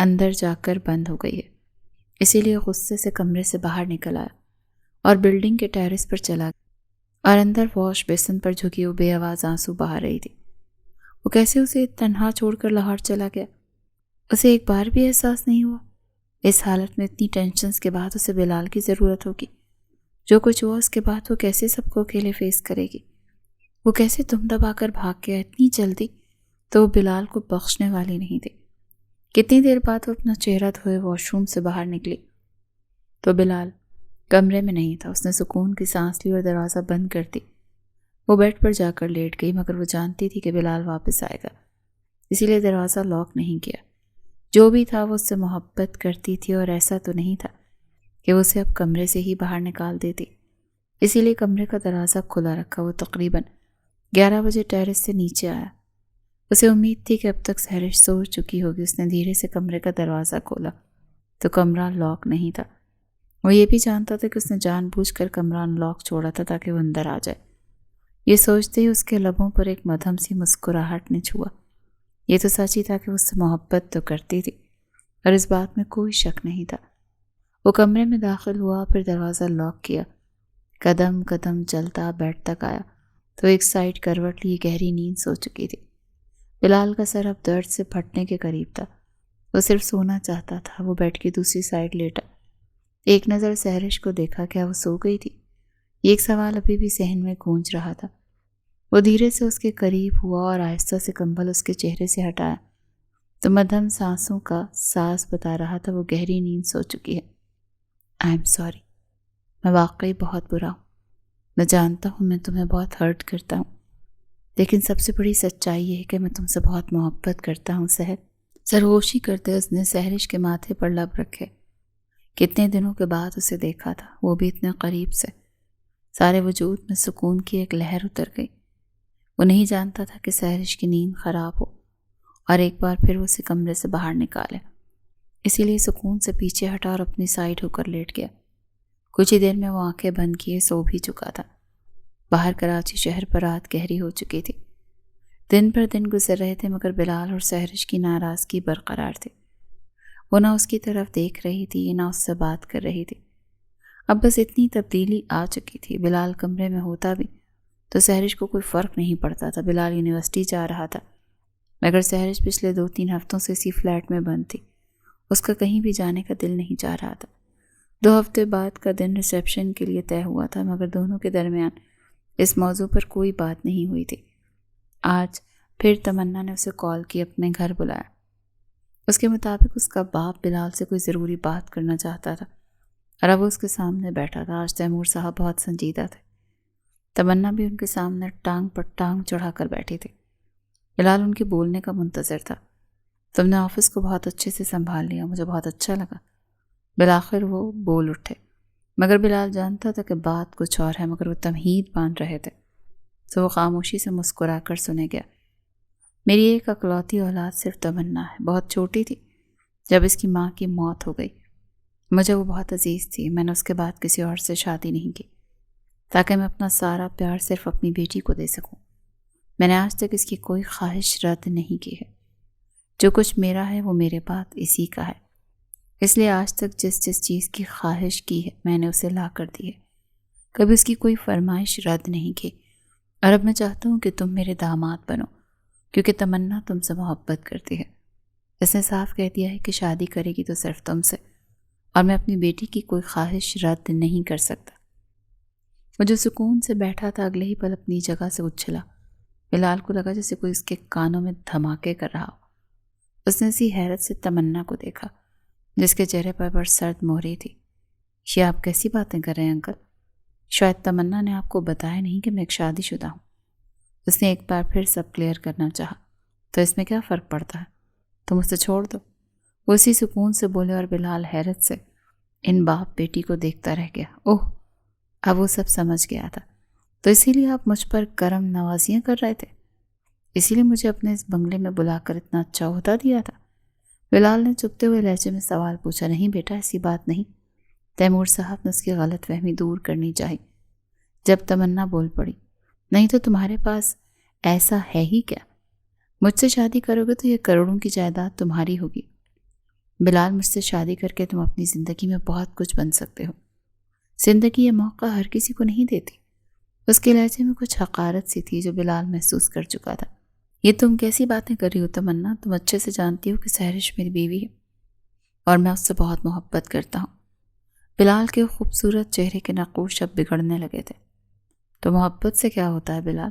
اندر جا کر بند ہو گئی ہے، اسی لیے غصے سے کمرے سے باہر نکل آیا اور بلڈنگ کے ٹیرس پر چلا گیا اور اندر واش بیسن پر جھکی وہ بے آواز آنسو بہا رہی تھی۔ وہ کیسے اسے تنہا چھوڑ کر لاہور چلا گیا؟ اسے ایک بار بھی احساس نہیں ہوا اس حالت میں اتنی ٹینشنز کے بعد اسے بلال کی ضرورت ہوگی؟ جو کچھ ہوا اس کے بعد وہ کیسے سب کو اکیلے فیس کرے گی؟ وہ کیسے دم دبا کر بھاگ گیا اتنی جلدی؟ تو وہ بلال کو بخشنے والی نہیں تھی۔ کتنی دیر بعد وہ اپنا چہرہ دھوئے واش روم سے باہر نکلی تو بلال کمرے میں نہیں تھا۔ اس نے سکون کی سانس لی اور دروازہ بند کر دی۔ وہ بیڈ پر جا کر لیٹ گئی، مگر وہ جانتی تھی کہ بلال واپس آئے گا، اسی لیے دروازہ لاک نہیں کیا۔ جو بھی تھا وہ اس سے محبت کرتی تھی اور ایسا تو نہیں تھا کہ وہ اسے اب کمرے سے ہی باہر نکال دیتی، اسی لیے کمرے کا دروازہ کھلا رکھا۔ وہ تقریباً 11 بجے ٹیرس سے نیچے آیا۔ اسے امید تھی کہ اب تک سحرش سو چکی ہوگی۔ اس نے دھیرے سے کمرے کا دروازہ کھولا تو کمرہ لاک نہیں تھا۔ وہ یہ بھی جانتا تھا کہ اس نے جان بوجھ کر کمرہ ان لاک چھوڑا تھا تاکہ وہ اندر آ جائے۔ یہ سوچتے ہی اس کے لبوں پر ایک مدھم سی مسکراہٹ نے چھوا۔ یہ تو سچ ہی تھا کہ وہ اس سے محبت تو کرتی تھی اور اس بات میں کوئی شک نہیں تھا۔ وہ کمرے میں داخل ہوا، پھر دروازہ لاک کیا، قدم قدم چلتا بیڈ تک آیا تو ایک سائڈ کروٹ لی گہری نیند سو چکی تھی۔ بلال کا سر اب درد سے پھٹنے کے قریب تھا۔ وہ صرف سونا چاہتا تھا۔ وہ بیڈ کی دوسری سائڈ لیٹا، ایک نظر سحرش کو دیکھا۔ کیا وہ سو گئی تھی؟ یہ ایک سوال ابھی بھی ذہن میں گونج رہا تھا۔ وہ دھیرے سے اس کے قریب ہوا اور آہستہ سے کمبل اس کے چہرے سے ہٹایا تو مدھم سانسوں کا ساز بتا رہا تھا وہ گہری نیند سو چکی ہے۔ آئی ایم سوری، میں واقعی بہت برا ہوں۔ میں جانتا ہوں میں تمہیں بہت ہرٹ کرتا ہوں، لیکن سب سے بڑی سچائی یہ ہے کہ میں تم سے بہت محبت کرتا ہوں سحر۔ سرگوشی کرتے اس نے سحرش کے ماتھے پر لب رکھے۔ کتنے دنوں کے بعد اسے دیکھا تھا، وہ بھی اتنے قریب سے۔ سارے وجود میں سکون کی ایک لہر اتر گئی۔ وہ نہیں جانتا تھا کہ سحرش کی نیند خراب ہو اور ایک بار پھر وہ اسے کمرے سے باہر نکالے، اسی لیے سکون سے پیچھے ہٹا اور اپنی سائڈ ہو کر لیٹ گیا۔ کچھ ہی دیر میں وہ آنکھیں بند کیے سو بھی چکا تھا۔ باہر کراچی شہر پر رات گہری ہو چکی تھی۔ دن پر دن گزر رہے تھے مگر بلال اور سحرش کی ناراضگی برقرار تھی۔ وہ نہ اس کی طرف دیکھ رہی تھی نہ اس سے بات کر رہی تھی۔ اب بس اتنی تبدیلی آ چکی تھی، بلال کمرے میں ہوتا بھی تو سحرش کو کوئی فرق نہیں پڑتا تھا۔ بلال یونیورسٹی جا رہا تھا مگر سحرش پچھلے 2-3 ہفتوں سے اسی فلیٹ میں بند تھی۔ اس کا کہیں بھی جانے کا دل نہیں چاہ رہا تھا۔ 2 ہفتے بعد کا دن ریسیپشن کے لیے طے ہوا تھا مگر دونوں کے درمیان اس موضوع پر کوئی بات نہیں ہوئی تھی۔ آج پھر تمنا نے اسے کال کی، اپنے گھر بلایا۔ اس کے مطابق اس کا باپ بلال سے کوئی ضروری بات کرنا چاہتا تھا اور اب وہ اس کے سامنے بیٹھا تھا۔ آج تیمور صاحب بہت سنجیدہ تھے۔ تمنا بھی ان کے سامنے ٹانگ پر ٹانگ چڑھا کر بیٹھی تھی۔ بلال ان کے بولنے کا منتظر تھا۔ تم نے آفس کو بہت اچھے سے سنبھال لیا، مجھے بہت اچھا لگا۔ بالآخر وہ بول اٹھے مگر بلال جانتا تھا کہ بات کچھ اور ہے، مگر وہ تمہید باندھ رہے تھے تو وہ خاموشی سے مسکرا کر سنے گیا۔ میری ایک اکلوتی اولاد صرف تمنا ہے، بہت چھوٹی تھی جب اس کی ماں کی موت ہو گئی۔ مجھے وہ بہت عزیز تھی۔ میں نے اس کے بعد کسی اور سے شادی نہیں کی تاکہ میں اپنا سارا پیار صرف اپنی بیٹی کو دے سکوں۔ میں نے آج تک اس کی کوئی خواہش رد نہیں کی ہے۔ جو کچھ میرا ہے وہ میرے بعد اسی کا ہے، اس لیے آج تک جس چیز کی خواہش کی ہے میں نے اسے لا کر دی ہے، کبھی اس کی کوئی فرمائش رد نہیں کی۔ اور اب میں چاہتا ہوں کہ تم میرے داماد بنو کیونکہ تمنا تم سے محبت کرتی ہے۔ اس نے صاف کہہ دیا ہے کہ شادی کرے گی تو صرف تم سے، اور میں اپنی بیٹی کی کوئی خواہش رد نہیں کر سکتا۔ وہ جو سکون سے بیٹھا تھا اگلے ہی پل اپنی جگہ سے اچھلا۔ بلال کو لگا جیسے کوئی اس کے کانوں میں دھماکے کر رہا ہو۔ اس نے اسی حیرت سے تمنا کو دیکھا جس کے چہرے پر سرد مہری تھی۔ یہ آپ کیسی باتیں کر رہے ہیں انکل؟ شاید تمنا نے آپ کو بتایا نہیں کہ میں ایک شادی شدہ ہوں۔ اس نے ایک بار پھر سب کلیئر کرنا چاہا۔ تو اس میں کیا فرق پڑتا ہے؟ تم اسے چھوڑ دو، وہ اسی سکون سے بولے اور بلال حیرت سے ان باپ بیٹی کو دیکھتا رہ گیا۔ اوہ، اب وہ سب سمجھ گیا تھا۔ تو اسی لیے آپ مجھ پر کرم نوازیاں کر رہے تھے، اسی لیے مجھے اپنے اس بنگلے میں بلا کر اتنا اچھا عہدہ دیا تھا؟ بلال نے چپتے ہوئے لہجے میں سوال پوچھا۔ نہیں بیٹا، ایسی بات نہیں۔ تیمور صاحب نے اس کی غلط فہمی دور کرنی چاہی جب تمنا بول پڑی۔ نہیں تو تمہارے پاس ایسا ہے ہی کیا؟ مجھ سے شادی کرو گے تو یہ کروڑوں کی جائیداد تمہاری ہوگی۔ بلال، مجھ سے شادی کر کے تم اپنی زندگی میں بہت کچھ بن سکتے ہو۔ زندگی یہ موقع ہر کسی کو نہیں دیتی۔ اس کے لہجے میں کچھ حقارت سی تھی جو بلال محسوس کر چکا تھا۔ یہ تم کیسی باتیں کر رہی ہو تمنا؟ تم اچھے سے جانتی ہو کہ سہرش میری بیوی ہے اور میں اس سے بہت محبت کرتا ہوں۔ بلال کے خوبصورت چہرے کے نقوش اب بگڑنے لگے تھے۔ تو محبت سے کیا ہوتا ہے بلال؟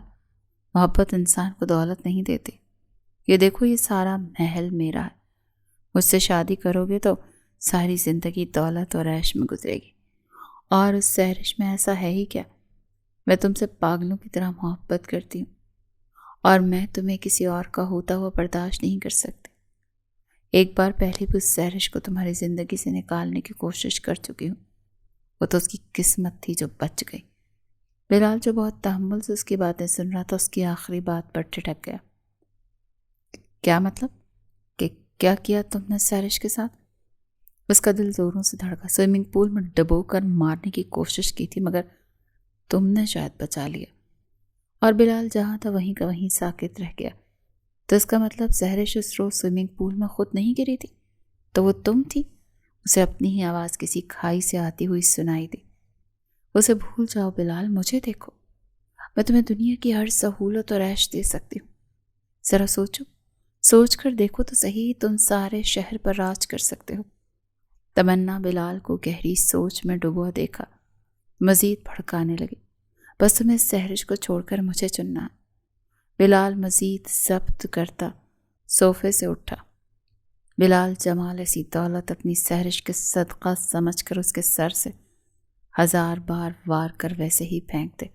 محبت انسان کو دولت نہیں دیتی۔ یہ دیکھو، یہ سارا محل میرا ہے۔ مجھ سے شادی کرو گے تو ساری زندگی دولت اور عیش میں گزرے گی، اور اس سہرش میں ایسا ہے ہی کیا؟ میں تم سے پاگلوں کی طرح محبت کرتی ہوں، اور میں تمہیں کسی اور کا ہوتا ہوا برداشت نہیں کر سکتی۔ ایک بار پہلے بھی اس سہرش کو تمہاری زندگی سے نکالنے کی کوشش کر چکی ہوں۔ وہ تو اس کی قسمت تھی جو بچ گئی۔ بلال، جو بہت تحمل سے اس کی باتیں سن رہا تھا، اس کی آخری بات پر ٹھٹک گیا۔ کیا مطلب؟ کہ کیا کیا تم نے سہرش کے ساتھ؟ اس کا دل زوروں سے دھڑکا۔ سوئمنگ پول میں ڈبو کر مارنے کی کوشش کی تھی، مگر تم نے شاید بچا لیا۔ اور بلال جہاں تھا وہیں کا وہیں ساکت رہ گیا۔ تو اس کا مطلب سہرش اس روز سوئمنگ پول میں خود نہیں گری تھی، تو وہ تم تھی؟ اسے اپنی ہی آواز کسی کھائی سے آتی ہوئی سنائی دی۔ اسے بھول جاؤ بلال، مجھے دیکھو، میں تمہیں دنیا کی ہر سہولت اور عیش دے سکتی ہوں۔ ذرا سوچو، سوچ کر دیکھو تو صحیح، تم سارے شہر پر راج کر سکتے ہو۔ تمنا بلال کو گہری سوچ میں ڈوبا دیکھا، مزید بھڑکانے لگی۔ بس تمہیں سہرش کو چھوڑ کر مجھے چننا ہے۔ بلال مزید ضبط کرتا صوفے سے اٹھا۔ بلال جمال ایسی دولت اپنی سہرش کے صدقہ سمجھ کر اس کے سر سے 1000 بار وار کر ویسے ہی پھینک دے۔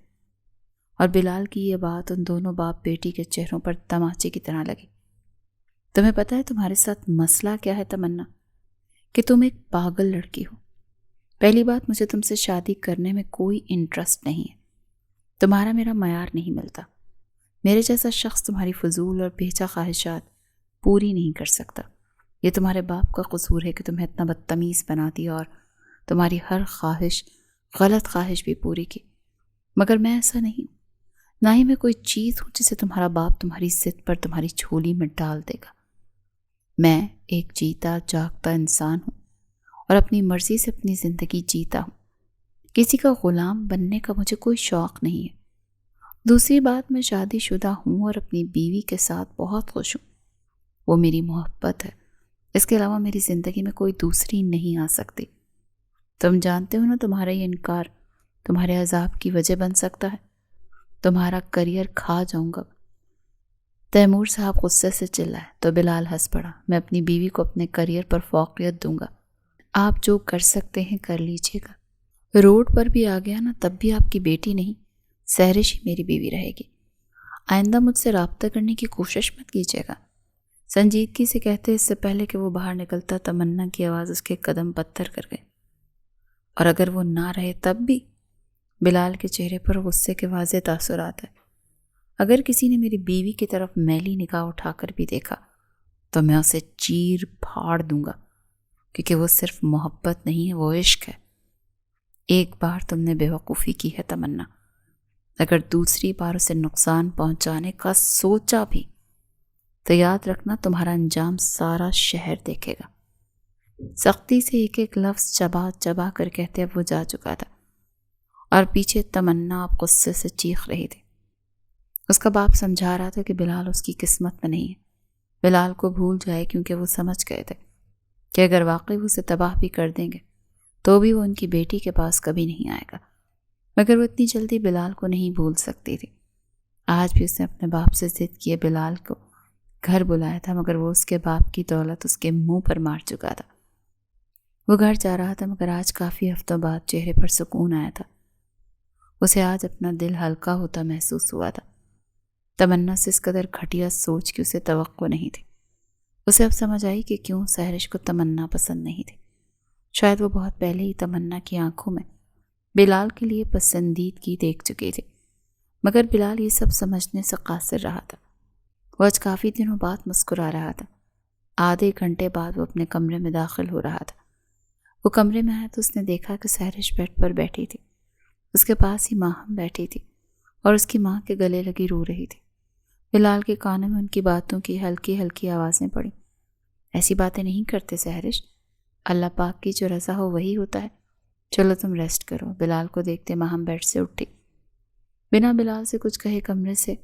اور بلال کی یہ بات ان دونوں باپ بیٹی کے چہروں پر تماچے کی طرح لگی۔ تمہیں پتہ ہے تمہارے ساتھ مسئلہ کیا ہے تمنا؟ کہ تم ایک پاگل لڑکی ہو۔ پہلی بات، مجھے تم سے شادی کرنے میں کوئی انٹرسٹ نہیں ہے۔ تمہارا میرا معیار نہیں ملتا۔ میرے جیسا شخص تمہاری فضول اور بےچا خواہشات پوری نہیں کر سکتا۔ یہ تمہارے باپ کا قصور ہے کہ تمہیں اتنا بدتمیز بنا دیا اور تمہاری ہر خواہش، غلط خواہش بھی پوری کی۔ مگر میں ایسا نہیں ہوں، نہ ہی میں کوئی چیز ہوں جسے تمہارا باپ تمہاری ضد پر تمہاری جھولی میں ڈال دے گا۔ میں ایک جیتا جاگتا انسان ہوں اور اپنی مرضی سے اپنی زندگی جیتا ہوں۔ کسی کا غلام بننے کا مجھے کوئی شوق نہیں ہے۔ دوسری بات، میں شادی شدہ ہوں اور اپنی بیوی کے ساتھ بہت خوش ہوں۔ وہ میری محبت ہے۔ اس کے علاوہ میری زندگی میں کوئی دوسری نہیں آ سکتی۔ تم جانتے ہو نا، تمہارا یہ انکار تمہارے عذاب کی وجہ بن سکتا ہے۔ تمہارا کریئر کھا جاؤں گا۔ تیمور صاحب غصے سے چلائے تو بلال ہنس پڑا۔ میں اپنی بیوی کو اپنے کریئر پر فوقیت دوں گا۔ آپ جو کر سکتے ہیں کر لیجیے گا۔ روڈ پر بھی آ گیا نا، تب بھی آپ کی بیٹی نہیں، سہرش ہی میری بیوی رہے گی۔ آئندہ مجھ سے رابطہ کرنے کی کوشش مت کیجیے گا، سنجیدگی سے کہتے اس سے پہلے کہ وہ باہر نکلتا تمنا کی آواز اس کے قدم پتھر کر گئی۔ اور اگر وہ نہ رہے تب بھی؟ بلال کے چہرے پر غصے کے واضح تاثرات ہیں۔ اگر کسی نے میری بیوی کی طرف میلی نگاہ اٹھا کر بھی دیکھا تو میں اسے چیر پھاڑ دوں گا، کیونکہ وہ صرف محبت نہیں ہے، وہ عشق ہے۔ ایک بار تم نے بے وقوفی کی ہے تمنا، اگر دوسری بار اسے نقصان پہنچانے کا سوچا بھی تو یاد رکھنا تمہارا انجام سارا شہر دیکھے گا۔ سختی سے ایک ایک لفظ چبا چبا کر کہتے اب وہ جا چکا تھا، اور پیچھے تمنا اب غصے سے چیخ رہی تھی۔ اس کا باپ سمجھا رہا تھا کہ بلال اس کی قسمت میں نہیں ہے، بلال کو بھول جائے، کیونکہ وہ سمجھ گئے تھے کہ اگر واقعی وہ اسے تباہ بھی کر دیں گے تو بھی وہ ان کی بیٹی کے پاس کبھی نہیں آئے گا۔ مگر وہ اتنی جلدی بلال کو نہیں بھول سکتی تھی۔ آج بھی اس نے اپنے باپ سے ضد کیے بلال کو گھر بلایا تھا، مگر وہ اس کے باپ کی دولت اس کے منہ پر مار چکا تھا۔ وہ گھر جا رہا تھا، مگر آج کافی ہفتوں بعد چہرے پر سکون آیا تھا۔ اسے آج اپنا دل ہلکا ہوتا محسوس ہوا تھا۔ تمنا سے اس قدر گھٹیا سوچ کی اسے توقع نہیں تھی۔ اسے اب سمجھ آئی کہ کیوں سہرش کو تمنا پسند نہیں تھی۔ شاید وہ بہت پہلے ہی تمنا کی آنکھوں میں بلال کے لیے پسندیدگی دیکھ چکی تھی، مگر بلال یہ سب سمجھنے سے قاصر رہا تھا۔ وہ آج کافی دنوں بعد مسکرا رہا تھا۔ آدھے گھنٹے بعد وہ اپنے کمرے میں داخل ہو رہا تھا۔ وہ کمرے میں آیا تو اس نے دیکھا کہ سہرش بیڈ پر بیٹھی تھی۔ اس کے پاس ہی ماہم بیٹھی تھی اور اس کی ماں کے گلے لگی رو رہی تھی۔ بلال کے کانوں میں ان کی باتوں کی ہلکی ہلکی آوازیں پڑیں۔ ایسی باتیں نہیں کرتے سحرش، اللہ پاک کی جو رضا ہو وہی ہوتا ہے۔ چلو تم ریسٹ کرو۔ بلال کو دیکھتے ماہم بیڈ سے اٹھی، بنا بلال سے کچھ کہے کمرے سے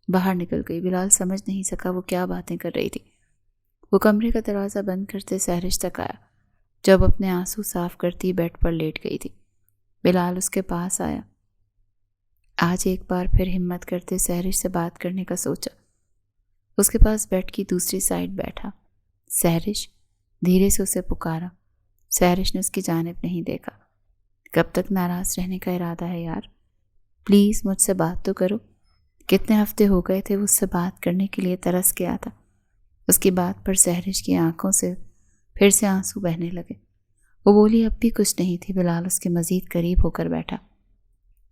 باہر نکل گئی۔ بلال سمجھ نہیں سکا وہ کیا باتیں کر رہی تھی۔ وہ کمرے کا دروازہ بند کرتے سحرش تک آیا، جب اپنے آنسو صاف کرتی بیڈ پر لیٹ گئی تھی۔ بلال اس کے پاس آیا۔ آج ایک بار پھر ہمت کرتے سحرش سے بات کرنے کا سوچا۔ اس کے پاس بیڈ کی دوسری سائڈ بیٹھا۔ سحرش، دھیرے سے اسے پکارا۔ سحرش نے اس کی جانب نہیں دیکھا۔ کب تک ناراض رہنے کا ارادہ ہے یار؟ پلیز مجھ سے بات تو کرو۔ کتنے ہفتے ہو گئے تھے وہ اس سے بات کرنے کے لیے ترس گیا تھا۔ اس کی بات پر سحرش کی آنکھوں سے پھر سے آنسو بہنے لگے۔ وہ بولی اب بھی کچھ نہیں تھی۔ بلال اس کے مزید قریب ہو کر بیٹھا۔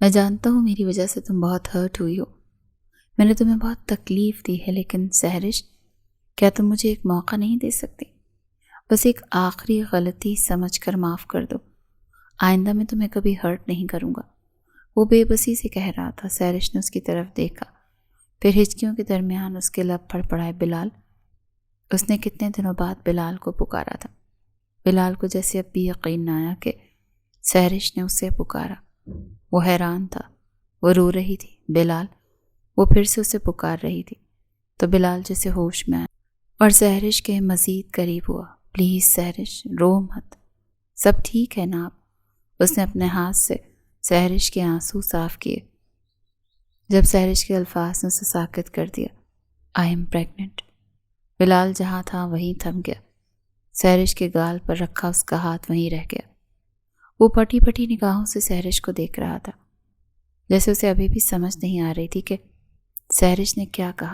میں جانتا ہوں میری وجہ سے تم بہت ہرٹ ہوئی ہو، میں نے تمہیں بہت تکلیف دی ہے، لیکن سحرش کیا تم مجھے ایک موقع نہیں دے سکتی؟ بس ایک آخری غلطی سمجھ کر معاف کر دو۔ آئندہ میں تمہیں کبھی ہرٹ نہیں کروں گا۔ وہ بے بسی سے کہہ رہا تھا۔ سحرش نے اس کی طرف دیکھا، پھر ہچکیوں کے درمیان اس کے لب پھڑپڑائے بلال۔ اس نے کتنے دنوں بعد بلال کو پکارا تھا۔ بلال کو جیسے اب بھی یقین نہ آیا کہ سحرش نے اسے پکارا۔ وہ حیران تھا، وہ رو رہی تھی۔ بلال، وہ پھر سے اسے پکار رہی تھی تو بلال جیسے ہوش میں آیا اور سحرش کے مزید قریب ہوا۔ پلیز سحرش، رو مت، سب ٹھیک ہے نا آپ؟ اس نے اپنے ہاتھ سے سحرش کے آنسو صاف کیے۔ جب سحرش کے الفاظ نے اسے ساکت کر دیا، آئی ایم پریگننٹ، بلال جہاں تھا وہیں تھم گیا۔ سحرش کے گال پر رکھا اس کا ہاتھ وہیں رہ گیا۔ وہ پھٹی پھٹی نگاہوں سے سحرش کو دیکھ رہا تھا، جیسے اسے ابھی بھی سمجھ نہیں آ رہی تھی کہ سحرش نے کیا کہا۔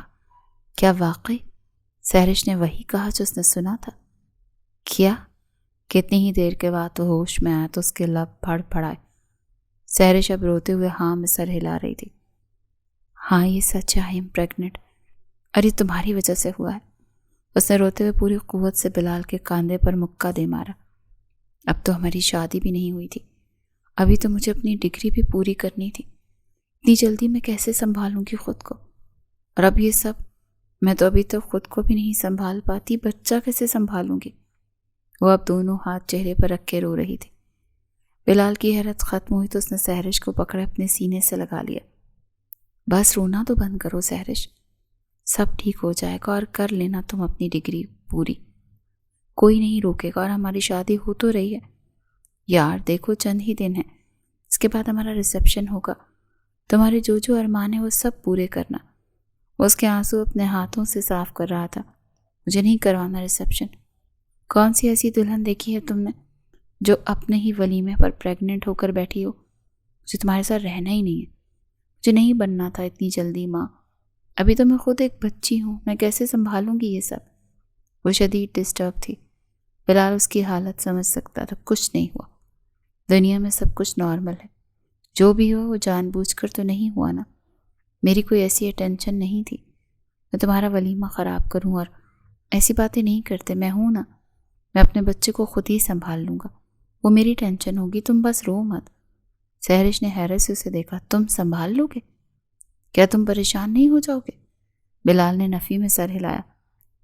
کیا واقعی سحرش نے وہی کہا جو اس نے سنا تھا؟ کیا؟ کتنی ہی دیر کے بعد وہ ہوش میں آیا تو اس کے لب پھڑ پھڑائے۔ سحرش اب روتے ہوئے ہاں میں سر ہلا رہی تھی۔ ہاں یہ سچ ہے، آئی ایم پریگننٹ، اور یہ تمہاری وجہ سے ہوا ہے۔ اس نے روتے ہوئے پوری قوت سے بلال کے کاندھے پر مکہ دے مارا۔ اب تو ہماری شادی بھی نہیں ہوئی تھی، ابھی تو مجھے اپنی ڈگری بھی پوری کرنی تھی۔ اتنی جلدی میں کیسے سنبھالوں گی خود کو؟ اور اب یہ سب، میں تو ابھی تک خود کو بھی نہیں سنبھال پاتی، بچہ کیسے سنبھالوں گی؟ وہ اب دونوں ہاتھ چہرے پر رکھ کے رو رہی تھی۔ بلال کی حیرت ختم ہوئی تو اس نے سحرش کو پکڑے اپنے سینے سے لگا لیا۔ بس رونا تو بند کرو سحرش، سب ٹھیک ہو جائے گا اور کر لینا تم اپنی ڈگری پوری، کوئی نہیں روکے گا، اور ہماری شادی ہو تو رہی ہے یار، دیکھو چند ہی دن ہیں، اس کے بعد ہمارا ریسیپشن ہوگا، تمہارے جو جو ارمان ہیں وہ سب پورے کرنا۔ وہ اس کے آنسو اپنے ہاتھوں سے صاف کر رہا تھا۔ مجھے نہیں کروانا ریسیپشن، کون سی ایسی دلہن دیکھی ہے تم نے جو اپنے ہی ولیمے پر پریگننٹ ہو کر بیٹھی ہو؟ مجھے تمہارے ساتھ رہنا ہی نہیں ہے، مجھے نہیں بننا تھا اتنی جلدی ماں، ابھی تو میں خود ایک بچی ہوں، میں کیسے سنبھالوں گی یہ سب؟ وہ شدید ڈسٹرب تھی۔ بلال اس کی حالت سمجھ سکتا تھا۔ کچھ نہیں ہوا، دنیا میں سب کچھ نارمل ہے، جو بھی ہو وہ جان بوجھ کر تو نہیں ہوا نا، میری کوئی ایسی اٹینشن نہیں تھی میں تمہارا ولیمہ خراب کروں، اور ایسی باتیں نہیں کرتے، میں ہوں نا، میں اپنے بچے کو خود ہی سنبھال لوں گا، وہ میری ٹینشن ہوگی، تم بس رو مت۔ سحرش نے حیرت سے اسے دیکھا۔ تم سنبھال لو گے؟ کیا تم پریشان نہیں ہو جاؤ گے؟ بلال نے نفی میں سر ہلایا۔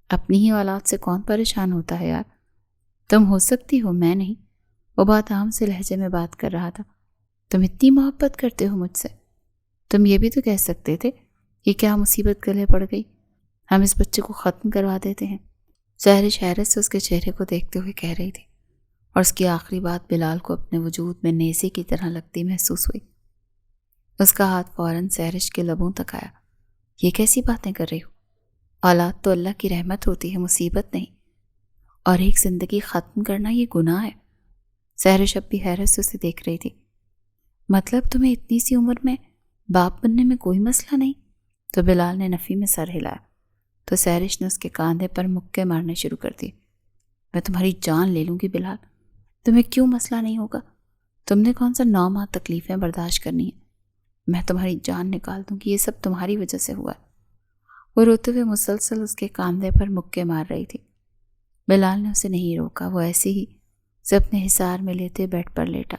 اپنی ہی اولاد سے کون پریشان ہوتا ہے یار، تم ہو سکتی ہو، میں نہیں۔ وہ بات عام سے لہجے میں بات کر رہا تھا۔ تم اتنی محبت کرتے ہو مجھ سے، تم یہ بھی تو کہہ سکتے تھے یہ کیا مصیبت گلے پڑ گئی، ہم اس بچے کو ختم کروا دیتے ہیں۔ سحرش حیرت سے اس کے چہرے کو دیکھتے ہوئے کہہ رہی تھی، اور اس کی آخری بات بلال کو اپنے وجود میں نیزے کی طرح لگتی محسوس ہوئی۔ اس کا ہاتھ فوراً سحرش کے لبوں تک آیا۔ یہ کیسی باتیں کر رہی ہو؟ اولاد تو اللہ کی رحمت ہوتی ہے، مصیبت نہیں، اور ایک زندگی ختم کرنا یہ گناہ ہے۔ سحرش اب بھی حیرت سے اسے دیکھ رہی تھی۔ مطلب تمہیں اتنی سی عمر میں باپ بننے میں کوئی مسئلہ نہیں؟ تو بلال نے نفی میں سر ہلایا تو سحرش نے اس کے کاندھے پر مکے مارنے شروع کر دی۔ میں تمہاری جان لے لوں گی بلال، تمہیں کیوں مسئلہ نہیں ہوگا؟ تم نے کون سا 9 ماہ تکلیفیں برداشت کرنی ہیں؟ میں تمہاری جان نکال دوں گی، یہ سب تمہاری وجہ سے ہوا ہے۔ وہ روتے ہوئے مسلسل اس کے کاندھے پر مکے مار رہی تھی۔ بلال نے اسے نہیں روکا، وہ ایسے ہی اسے اپنے حصار میں لیتے بیڈ پر لیٹا۔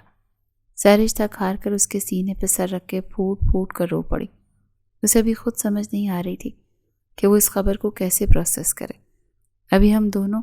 سحرش تھک ہار کر اس کے سینے پہ سر رکھ کے پھوٹ پھوٹ کر رو پڑی۔ اسے ابھی خود سمجھ نہیں آ رہی تھی کہ وہ اس خبر کو کیسے پروسیس کرے۔ ابھی ہم دونوں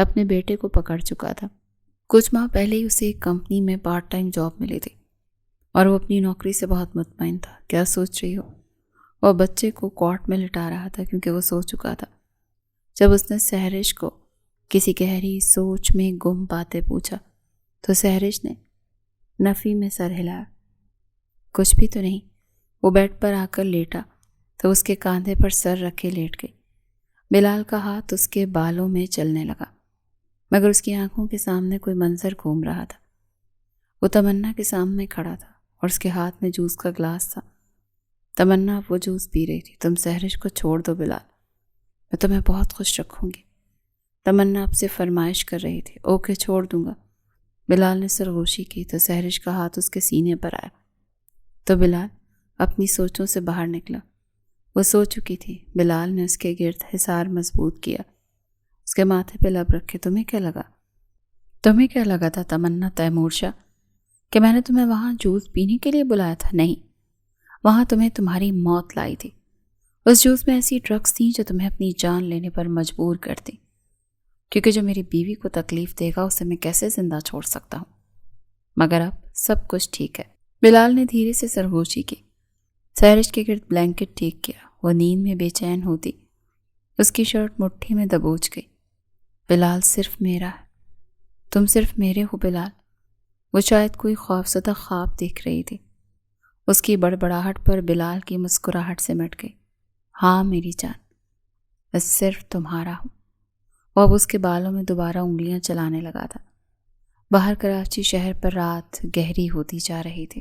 اپنے بیٹے کو پکڑ چکا تھا۔ کچھ ماہ پہلے ہی اسے ایک کمپنی میں پارٹ ٹائم جاب ملی تھی اور وہ اپنی نوکری سے بہت مطمئن تھا۔ کیا سوچ رہی ہو؟ وہ بچے کو کواٹ میں لٹا رہا تھا کیونکہ وہ سو چکا تھا۔ جب اس نے سحرش کو کسی گہری سوچ میں گم باتیں پوچھا تو سحرش نے نفی میں سر ہلایا۔ کچھ بھی تو نہیں۔ وہ بیڈ پر آ کر لیٹا تو اس کے کاندھے پر سر رکھے لیٹ گئی۔ بلال کا ہاتھ اس کے بالوں میں چلنے لگا، مگر اس کی آنکھوں کے سامنے کوئی منظر گھوم رہا تھا۔ وہ تمنا کے سامنے کھڑا تھا اور اس کے ہاتھ میں جوس کا گلاس تھا۔ تمنا اب وہ جوس پی رہی تھی۔ تم سحرش کو چھوڑ دو بلال، میں تمہیں بہت خوش رکھوں گی، تمنا اب سے فرمائش کر رہی تھی۔ اوکے، چھوڑ دوں گا۔ بلال نے سرگوشی کی تو سحرش کا ہاتھ اس کے سینے پر آیا تو بلال اپنی سوچوں سے باہر نکلا۔ وہ سو چکی تھی۔ بلال نے اس کے گرد حصار مضبوط کیا، اس کے ماتھے پہ لب رکھے۔ تمہیں کیا لگا تھا تمنا تیمور شاہ کہ میں نے تمہیں وہاں جوس پینے کے لیے بلایا تھا؟ نہیں، وہاں تمہیں تمہاری موت لائی تھی۔ اس جوس میں ایسی ڈرگس تھیں جو تمہیں اپنی جان لینے پر مجبور کرتی، کیونکہ جو میری بیوی کو تکلیف دے گا اسے میں کیسے زندہ چھوڑ سکتا ہوں۔ مگر اب سب کچھ ٹھیک ہے۔ بلال نے دھیرے سے سرگوشی کی، سحرش کے گرد بلینکٹ ٹھیک کیا۔ وہ نیند میں بے چین ہوتی اس کی شرٹ مٹھی میں دبوچ گئی۔ بلال صرف میرا ہے، تم صرف میرے ہو بلال۔ وہ شاید کوئی خوفزدہ خواب دیکھ رہی تھی۔ اس کی بڑبڑاہٹ پر بلال کی مسکراہٹ سمٹ گئی۔ ہاں میری جان، میں صرف تمہارا ہوں۔ وہ اب اس کے بالوں میں دوبارہ انگلیاں چلانے لگا تھا۔ باہر کراچی شہر پر رات گہری ہوتی جا رہی تھی۔